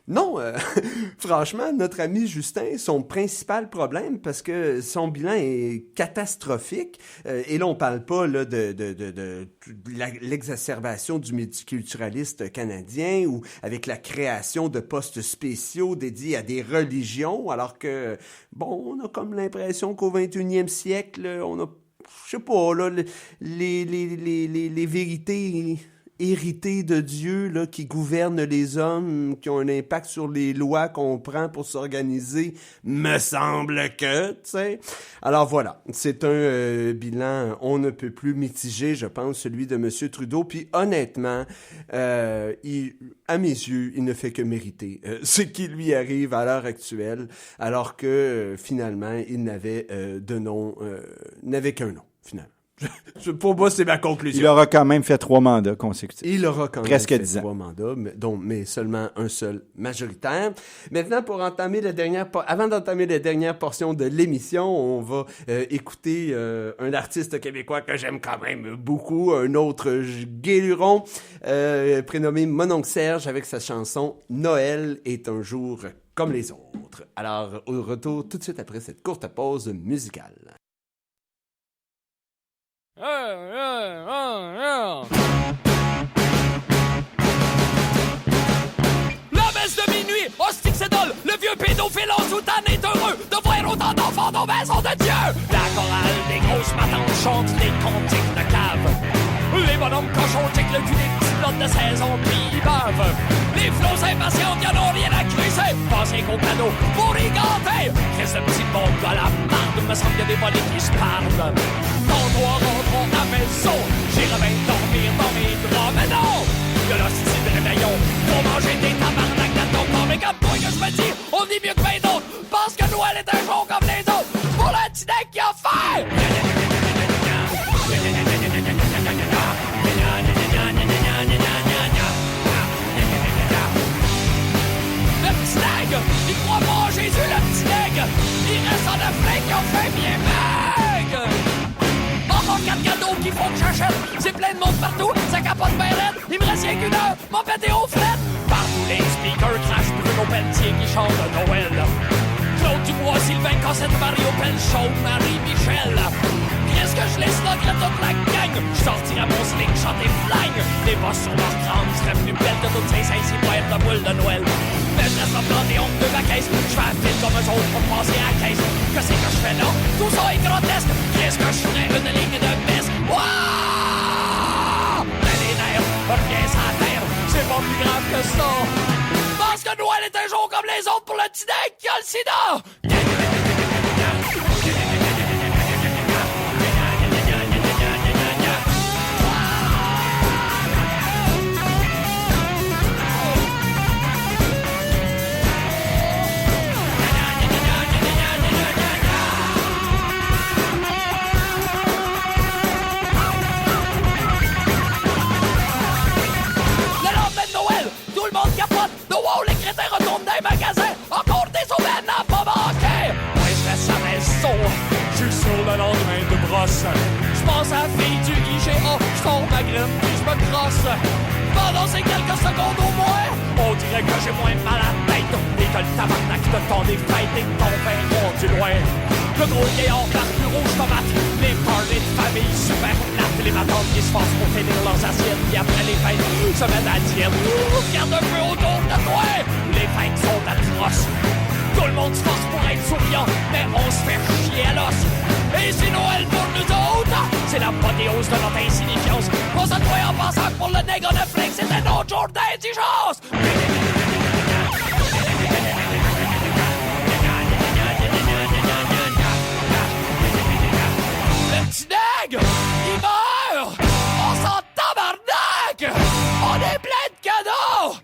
Non, franchement, notre ami Justin, son principal problème, parce que son bilan est catastrophique, et là, on parle pas là, de l'exacerbation du multiculturaliste canadien ou avec la création de postes spéciaux dédiés à des religions, alors que, bon, on a comme l'impression qu'au 21e siècle, on a, je sais pas, là, les vérités héritées de Dieu là, qui gouvernent les hommes, qui ont un impact sur les lois qu'on prend pour s'organiser, me semble que, tu sais. Alors voilà, c'est un bilan on ne peut plus mitigé, je pense, celui de M. Trudeau. Puis honnêtement, à mes yeux, il ne fait que mériter ce qui lui arrive à l'heure actuelle, alors que finalement, il n'avait n'avait qu'un nom, finalement. Pour moi, c'est ma conclusion.
Il aura quand même fait 3 mandats consécutifs.
Il aura quand
presque
même fait
10 ans.
3 mandats, mais seulement un seul majoritaire. Maintenant, avant d'entamer la dernière portion de l'émission, on va écouter un artiste québécois que j'aime quand même beaucoup, un autre guéluron, prénommé Mon oncle Serge, avec sa chanson « Noël est un jour comme les autres ». Alors, au retour tout de suite après cette courte pause musicale.
La messe de minuit, hostie c'est dole, le vieux pédophile en soutane est heureux de voir autant d'enfants dans maison de Dieu. La chorale des grosses matantes chante les cantiques de cave. Les bonhommes cochons tiquent le cul des petits plots de saison pis ils bavent. Les flots impatients y'en ont rien à crisser, pensez qu'au cadeau pour y ganter. Qu'est-ce que petit monde à la marde, me semble qu'il y a des volets qui se parlent. Quand toi rentrons à maison, j'irai bien dormir dans mes draps, mais non! Y'a l'hostie de réveillon pour manger des tabarnak d'attente. Mais comme toi que je me dis, on est mieux que bien d'autres, parce que Noël est un jour comme les autres, pour le petit deck qui a fait! Le petit nègre, il croit pas en Jésus, le petit nègre. Il reste en Afrique, qui ont fait bien maigre. Encore 4 cadeaux qu'il faut que j'achète. C'est plein de monde partout, ça capote bien raide. Il me reste rien qu'une heure, mon pété au fret. Partout les speakers crachent Bruno Pelletier qui chante Noël. Claude Dubois, Sylvain Cossette, Mario Pelchon, Marie-Michel. Qu'est-ce que je laisse notre toute la gang? Je sortirai mon slingshot et flingue. Les bosses sur leur crâne seraient plus belles que toutes ces ainsi boîtes de boules de Noël. Mais je reste en plantéon de ma caisse. Je fais un fil comme eux autres pour passer à la caisse. Que c'est que je fais là? Tout ça est grotesque. Qu'est-ce que je ferais? Une ligne de baisse. Wouah! Mais les nerfs, rien sans terre. C'est pas plus grave que ça. Parce que Noël est un jour comme les autres pour le petit deck qui a le sida. Le monde capote, de wow, les crétins retournent dans les magasins. Encore des aubaines à pas manquer. Moi je reste à la maison, je suis sur le lendemain de brosse. Je pense à la fille du IGA, je sors ma graine puis je me crosse. Pendant ces quelques secondes au moins, on dirait que j'ai moins mal à la tête. Et que le tabarnak de temps des fêtes et ton vin rendu loin. Le gros vieillard barbu rouge tomate, les parties de famille super plates, les matantes qui se forcent pour finir leurs assiettes, puis après les fêtes se mettent à la diète. Regarde un peu autour de toi, les fêtes sont atroces. Tout le monde se force pour être souriant, mais on se fait chier à l'os. Et c'est Noël pour nous autres, c'est l'apothéose de notre insignifiance. On se croit en pensant que pour le nègre de flingue, c'était notre jour d'indigence. Le petit nègre, il meurt! On s'en tabarnak! On est plein de cadeaux!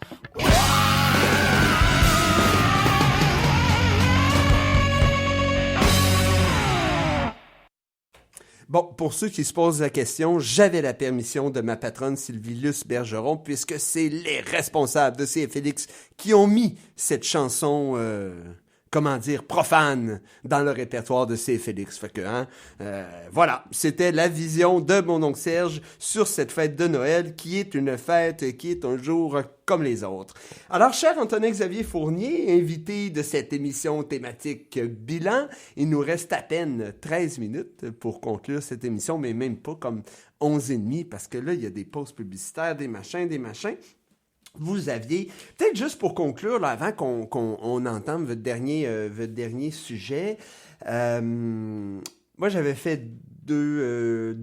Bon, pour ceux qui se posent la question, j'avais la permission de ma patronne Sylvie Luce Bergeron, puisque c'est les responsables de CFLX qui ont mis cette chanson, profane dans le répertoire de CFLX. Fait que, voilà, c'était la vision de mon oncle Serge sur cette fête de Noël, qui est une fête, qui est un jour comme les autres. Alors, cher Antonin-Xavier Fournier, invité de cette émission thématique bilan, il nous reste à peine 13 minutes pour conclure cette émission, mais même pas comme 11 et demi, parce que là, il y a des pauses publicitaires, des machins. Vous aviez, peut-être juste pour conclure, là, avant qu'on entame votre dernier sujet, moi j'avais fait deux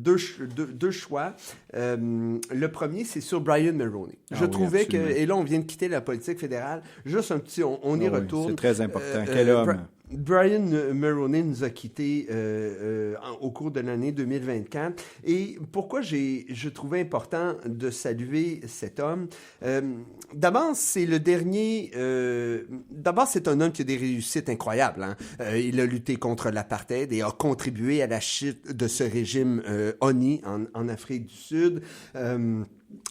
choix. Le premier, c'est sur Brian Mulroney. Je trouvais que, et là on vient de quitter la politique fédérale, juste un petit, on y retourne.
C'est très important. Quel homme!
Brian Mulroney nous a quittés au cours de l'année 2024. Et pourquoi je trouvais important de saluer cet homme? D'abord, c'est le dernier... d'abord, c'est un homme qui a des réussites incroyables. Hein? Il a lutté contre l'apartheid et a contribué à la chute de ce régime ONI en Afrique du Sud.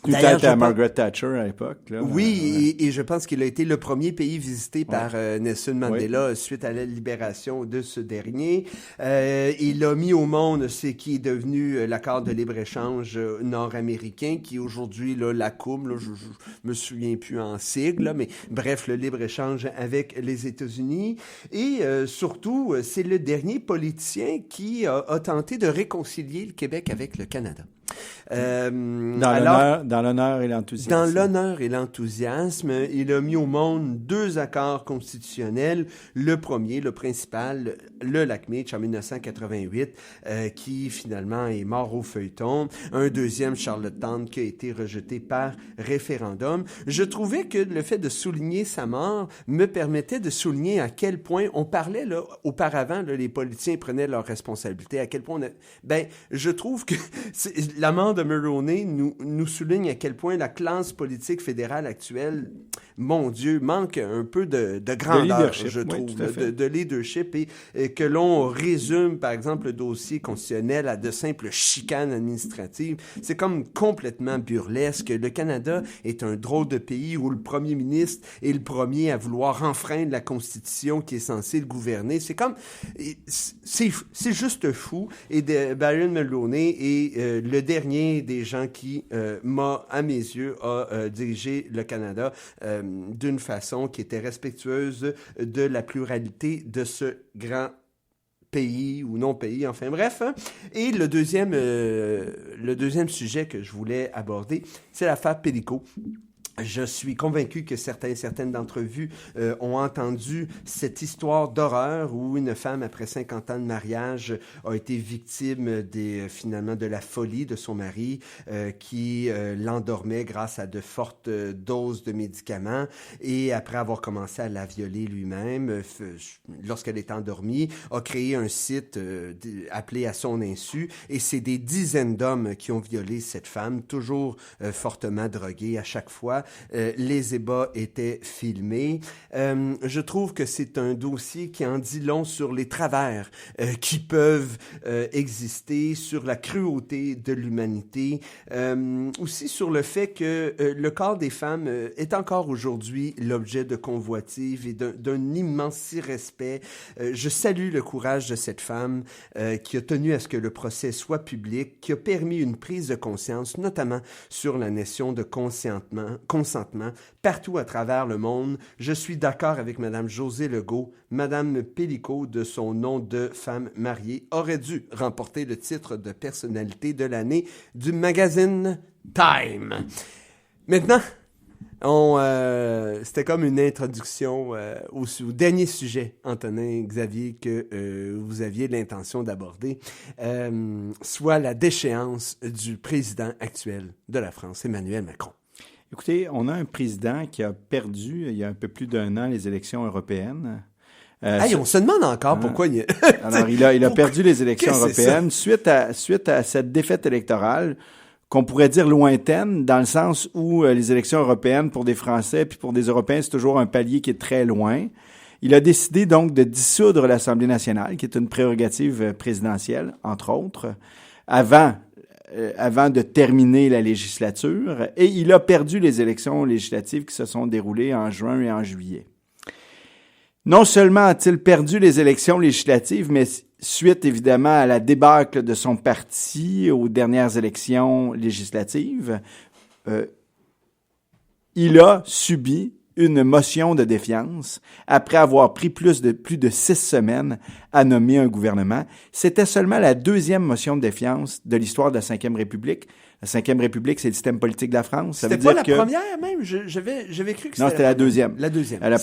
Peut-être à Margaret Thatcher à l'époque. Là,
oui, et je pense qu'il a été le premier pays visité par Nelson Mandela suite à la libération de ce dernier. Il a mis au monde ce qui est devenu l'accord de libre-échange nord-américain, qui aujourd'hui, là, l'ACUM, là, je me souviens plus en sigle, là, mais bref, le libre-échange avec les États-Unis. Et surtout, c'est le dernier politicien qui a tenté de réconcilier le Québec avec le Canada.
Dans l'honneur et l'enthousiasme.
Dans l'honneur et l'enthousiasme, il a mis au monde 2 accords constitutionnels. Le premier, le principal, le lac Meech en 1988, qui finalement est mort au feuilleton. Un deuxième, Charlottetown, qui a été rejeté par référendum. Je trouvais que le fait de souligner sa mort me permettait de souligner à quel point on parlait là auparavant, là, les politiciens prenaient leurs responsabilités, à quel point je trouve que la mort de Mulroney nous souligne à quel point la classe politique fédérale actuelle, mon Dieu, manque un peu de grandeur, je trouve, de leadership, et que l'on résume, par exemple, le dossier constitutionnel à de simples chicanes administratives. C'est comme complètement burlesque. Le Canada est un drôle de pays où le premier ministre est le premier à vouloir enfreindre la Constitution qui est censée le gouverner. C'est comme... C'est juste fou. Et Brian Mulroney est le dernier des gens qui, à mes yeux, a dirigé le Canada d'une façon qui était respectueuse de la pluralité de ce grand pays ou non-pays, enfin bref. Hein. Et le deuxième sujet que je voulais aborder, c'est l'affaire Pélico. Je suis convaincu que certaines d'entre vous ont entendu cette histoire d'horreur où une femme, après 50 ans de mariage, a été victime finalement de la folie de son mari qui l'endormait grâce à de fortes doses de médicaments, et après avoir commencé à la violer lui-même, lorsqu'elle est endormie, a créé un site appelé à son insu, et c'est des dizaines d'hommes qui ont violé cette femme, toujours fortement droguée à chaque fois. Les ébats étaient filmés. Je trouve que c'est un dossier qui en dit long sur les travers qui peuvent exister, sur la cruauté de l'humanité, aussi sur le fait que le corps des femmes est encore aujourd'hui l'objet de convoitives et d'un immense irrespect. Je salue le courage de cette femme qui a tenu à ce que le procès soit public, qui a permis une prise de conscience, notamment sur la notion de consentement partout à travers le monde. Je suis d'accord avec Mme Josée Legault. Mme Pélico, de son nom de femme mariée, aurait dû remporter le titre de personnalité de l'année du magazine Time. Maintenant, c'était comme une introduction au dernier sujet, Antonin Xavier, que vous aviez l'intention d'aborder, soit la déchéance du président actuel de la France, Emmanuel Macron.
Écoutez, on a un président qui a perdu, il y a un peu plus d'1 an, les élections européennes.
On se demande encore pourquoi il...
Alors, il a perdu les élections européennes suite à cette défaite électorale qu'on pourrait dire lointaine, dans le sens où les élections européennes, pour des Français puis pour des Européens, c'est toujours un palier qui est très loin. Il a décidé donc de dissoudre l'Assemblée nationale, qui est une prérogative présidentielle, entre autres, avant de terminer la législature, et il a perdu les élections législatives qui se sont déroulées en juin et en juillet. Non seulement a-t-il perdu les élections législatives, mais suite évidemment à la débâcle de son parti aux dernières élections législatives, il a subi une motion de défiance après avoir pris plus de 6 semaines à nommer un gouvernement. C'était seulement la 2e motion de défiance de l'histoire de la Ve République. La Cinquième République, c'est le système politique de la France.
C'était pas la première, même? J'avais cru que c'était...
Non, c'était la deuxième.
La deuxième.
La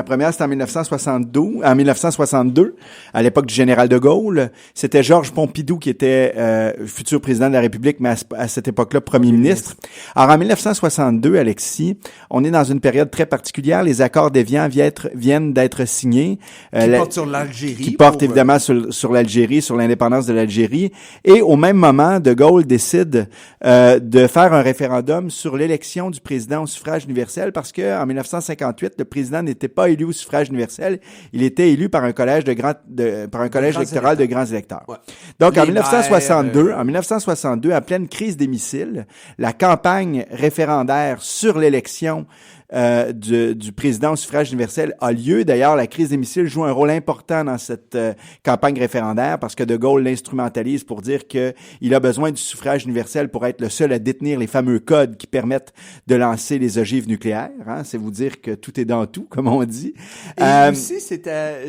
première, c'était en 1962, à l'époque du général de Gaulle. C'était Georges Pompidou qui était futur président de la République, mais à cette époque-là, premier ministre. Alors, en 1962, Alexis, on est dans une période très particulière. Les accords d'Évian viennent d'être signés.
Qui portent sur l'Algérie.
Qui portent évidemment sur l'Algérie, sur l'indépendance de l'Algérie. Et au même moment, de Gaulle décide de faire un référendum sur l'élection du président au suffrage universel parce que en 1958, le président n'était pas élu au suffrage universel, il était élu par un collège électoral de grands électeurs. Ouais. Donc en 1962, en pleine crise des missiles, la campagne référendaire sur l'élection du président au suffrage universel a lieu. D'ailleurs, la crise des missiles joue un rôle important dans cette campagne référendaire parce que De Gaulle l'instrumentalise pour dire qu'il a besoin du suffrage universel pour être le seul à détenir les fameux codes qui permettent de lancer les ogives nucléaires. Hein? C'est vous dire que tout est dans tout, comme on dit.
Et aussi, c'était...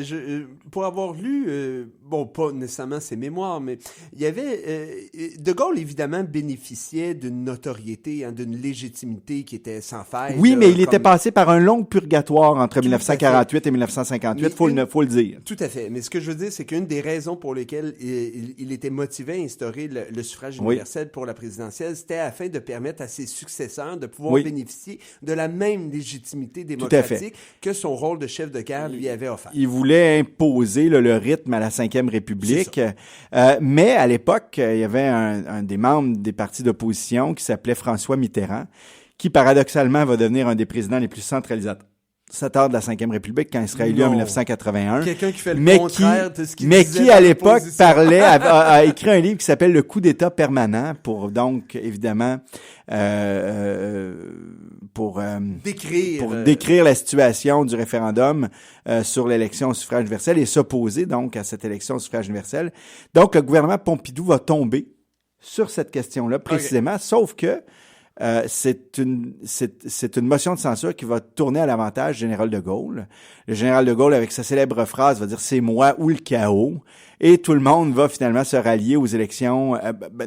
pour avoir lu... pas nécessairement ses mémoires, mais il y avait... De Gaulle, évidemment, bénéficiait d'une notoriété, hein, d'une légitimité qui était sans faille.
Oui, mais il était passé par un long purgatoire entre 1948 et 1958, faut le dire.
Tout à fait. Mais ce que je veux dire, c'est qu'une des raisons pour lesquelles il était motivé à instaurer le suffrage universel pour la présidentielle, c'était afin de permettre à ses successeurs de pouvoir bénéficier de la même légitimité démocratique que son rôle de chef de guerre lui avait offert.
Il voulait imposer le rythme à la Cinquième République. Mais à l'époque, il y avait un des membres des partis d'opposition qui s'appelait François Mitterrand, qui paradoxalement va devenir un des présidents les plus centralisateurs de la Cinquième République quand il sera élu en 1981.
Quelqu'un qui fait le contraire de ce qu'il disait.
Mais qui, à l'époque, a écrit un livre qui s'appelle « Le coup d'État permanent » pour, donc, évidemment, pour décrire la situation du référendum sur l'élection au suffrage universel et s'opposer, donc, à cette élection au suffrage universel. Donc, le gouvernement Pompidou va tomber sur cette question-là, précisément, sauf que c'est une motion de censure qui va tourner à l'avantage du général de Gaulle. Le général de Gaulle, avec sa célèbre phrase, va dire « c'est moi ou le chaos ». Et tout le monde va finalement se rallier aux élections,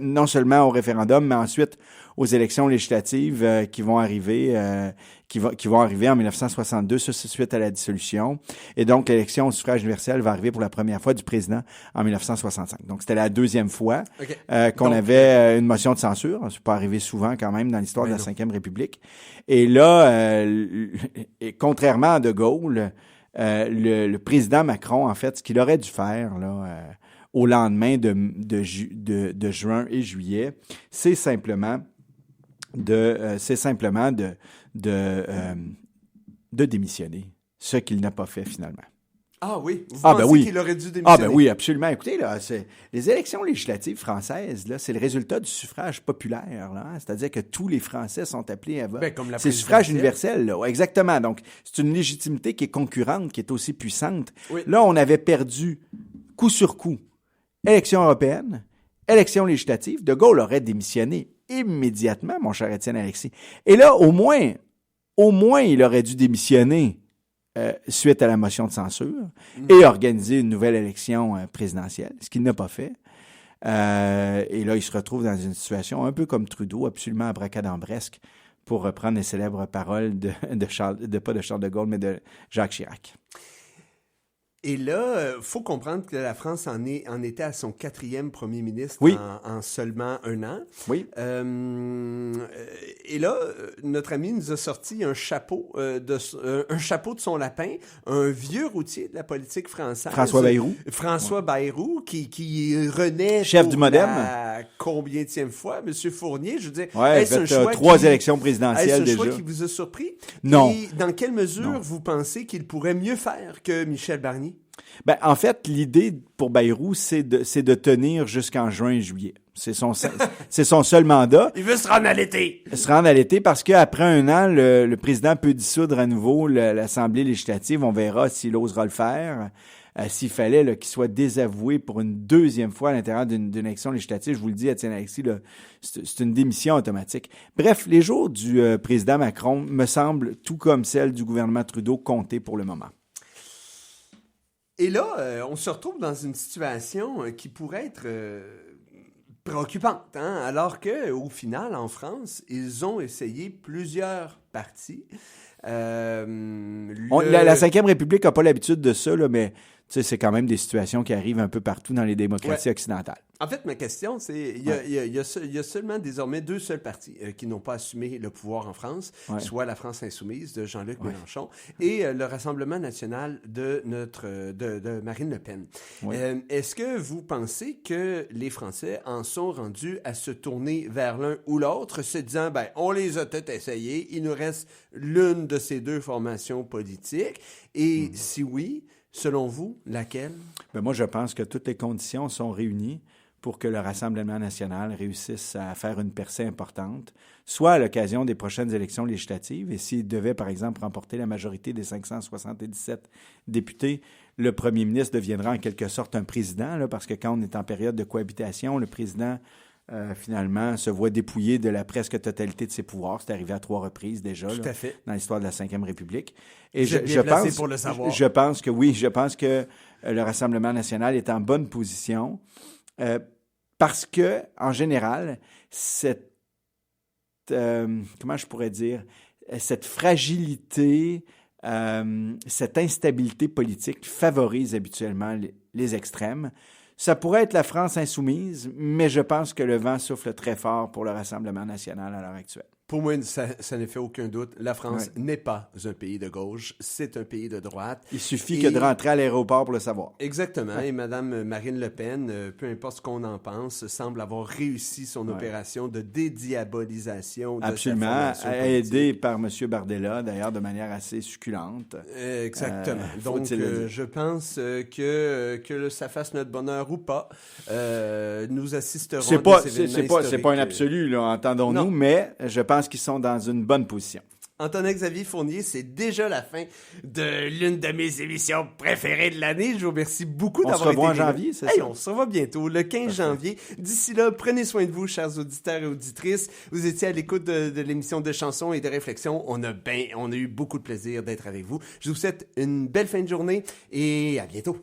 non seulement au référendum, mais ensuite aux élections législatives qui vont arriver en 1962, suite à la dissolution. Et donc, l'élection au suffrage universel va arriver pour la première fois du président en 1965. Donc, c'était la deuxième fois qu'on avait une motion de censure. C'est pas arrivé souvent quand même dans l'histoire de la Cinquième République. Et là, contrairement à De Gaulle, le président Macron, en fait, ce qu'il aurait dû faire là, au lendemain de juin et juillet, c'est simplement de démissionner, ce qu'il n'a pas fait finalement.
Ah oui? Vous pensez qu'il aurait dû démissionner?
Ah ben oui, absolument. Écoutez, là, les élections législatives françaises, là, c'est le résultat du suffrage populaire. Là, hein? C'est-à-dire que tous les Français sont appelés à voter. C'est le suffrage universel. Là. Exactement. Donc, c'est une légitimité qui est concurrente, qui est aussi puissante. Oui. Là, on avait perdu coup sur coup élection européenne, élection législative. De Gaulle aurait démissionné immédiatement, mon cher Étienne Alexis. Et là, au moins, il aurait dû démissionner suite à la motion de censure et organiser une nouvelle élection présidentielle, ce qu'il n'a pas fait. Et là, il se retrouve dans une situation un peu comme Trudeau, absolument abracadabresque, pour reprendre les célèbres paroles pas de Charles de Gaulle, mais de Jacques Chirac.
Et là, faut comprendre que la France en était à son 4e premier ministre en seulement 1 an.
Oui.
Et là, notre ami nous a sorti un chapeau de son lapin, un vieux routier de la politique française.
François Bayrou,
qui renaît
chef du MoDem.
La combienième fois, M. Fournier. Je veux dire,
est-ce un choix 3 élections présidentielles déjà.
Est-ce un choix qui vous a surpris?
Non.
Et dans quelle mesure vous pensez qu'il pourrait mieux faire que Michel Barnier?
Ben, en fait, l'idée pour Bayrou, c'est de tenir jusqu'en juin et juillet. C'est son seul mandat.
Il veut se rendre à l'été.
Parce qu'après 1 an, le président peut dissoudre à nouveau l'Assemblée législative. On verra s'il osera le faire. S'il fallait qu'il soit désavoué pour une 2e fois à l'intérieur d'une élection législative, je vous le dis, Étienne Alexis, là, c'est une démission automatique. Bref, les jours du président Macron me semblent, tout comme celles du gouvernement Trudeau, comptés pour le moment.
Et là, on se retrouve dans une situation qui pourrait être préoccupante, hein? Alors que, au final, en France, ils ont essayé plusieurs partis.
La Ve République n'a pas l'habitude de ça, là, mais c'est quand même des situations qui arrivent un peu partout dans les démocraties occidentales.
En fait, ma question, c'est il y a seulement désormais 2 seuls partis qui n'ont pas assumé le pouvoir en France, soit la France insoumise de Jean-Luc Mélenchon et le Rassemblement national de Marine Le Pen. Est-ce que vous pensez que les Français en sont rendus à se tourner vers l'un ou l'autre, se disant, on les a tous essayés, il nous reste l'une de ces 2 formations politiques, et si oui, selon vous, laquelle?
Moi, je pense que toutes les conditions sont réunies pour que le Rassemblement national réussisse à faire une percée importante, soit à l'occasion des prochaines élections législatives, et s'il devait, par exemple, remporter la majorité des 577 députés, le premier ministre deviendra en quelque sorte un président, là, parce que quand on est en période de cohabitation, le président, finalement, se voit dépouillé de la presque totalité de ses pouvoirs. C'est arrivé à 3 reprises déjà dans l'histoire de la Ve République. Et je pense,
pour le savoir.
Je pense que oui, je pense que le Rassemblement national est en bonne position parce que, en général, cette comment je pourrais dire, cette fragilité, cette instabilité politique favorise habituellement les extrêmes. Ça pourrait être la France insoumise, mais je pense que le vent souffle très fort pour le Rassemblement national à l'heure actuelle.
Pour moi, ça ne fait aucun doute. La France n'est pas un pays de gauche, c'est un pays de droite.
Il suffit que de rentrer à l'aéroport pour le savoir.
Exactement. Et Mme Marine Le Pen, peu importe ce qu'on en pense, semble avoir réussi son opération de dédiabolisation de
Absolument,
sa formation
aidée par M. Bardella, d'ailleurs, de manière assez succulente.
Exactement. Donc, je pense que ça fasse notre bonheur ou pas, nous assisterons à des événements historiques.
C'est pas un absolu, là, entendons-nous, mais je pense qu'ils sont dans une bonne position.
Antonin-Xavier Fournier, c'est déjà la fin de l'une de mes émissions préférées de l'année. Je vous remercie beaucoup d'avoir été
On se revoit en janvier, c'est ça?
On se revoit bientôt, le 15 janvier. D'ici là, prenez soin de vous, chers auditeurs et auditrices. Vous étiez à l'écoute de l'émission de chansons et de réflexions. On a eu beaucoup de plaisir d'être avec vous. Je vous souhaite une belle fin de journée et à bientôt.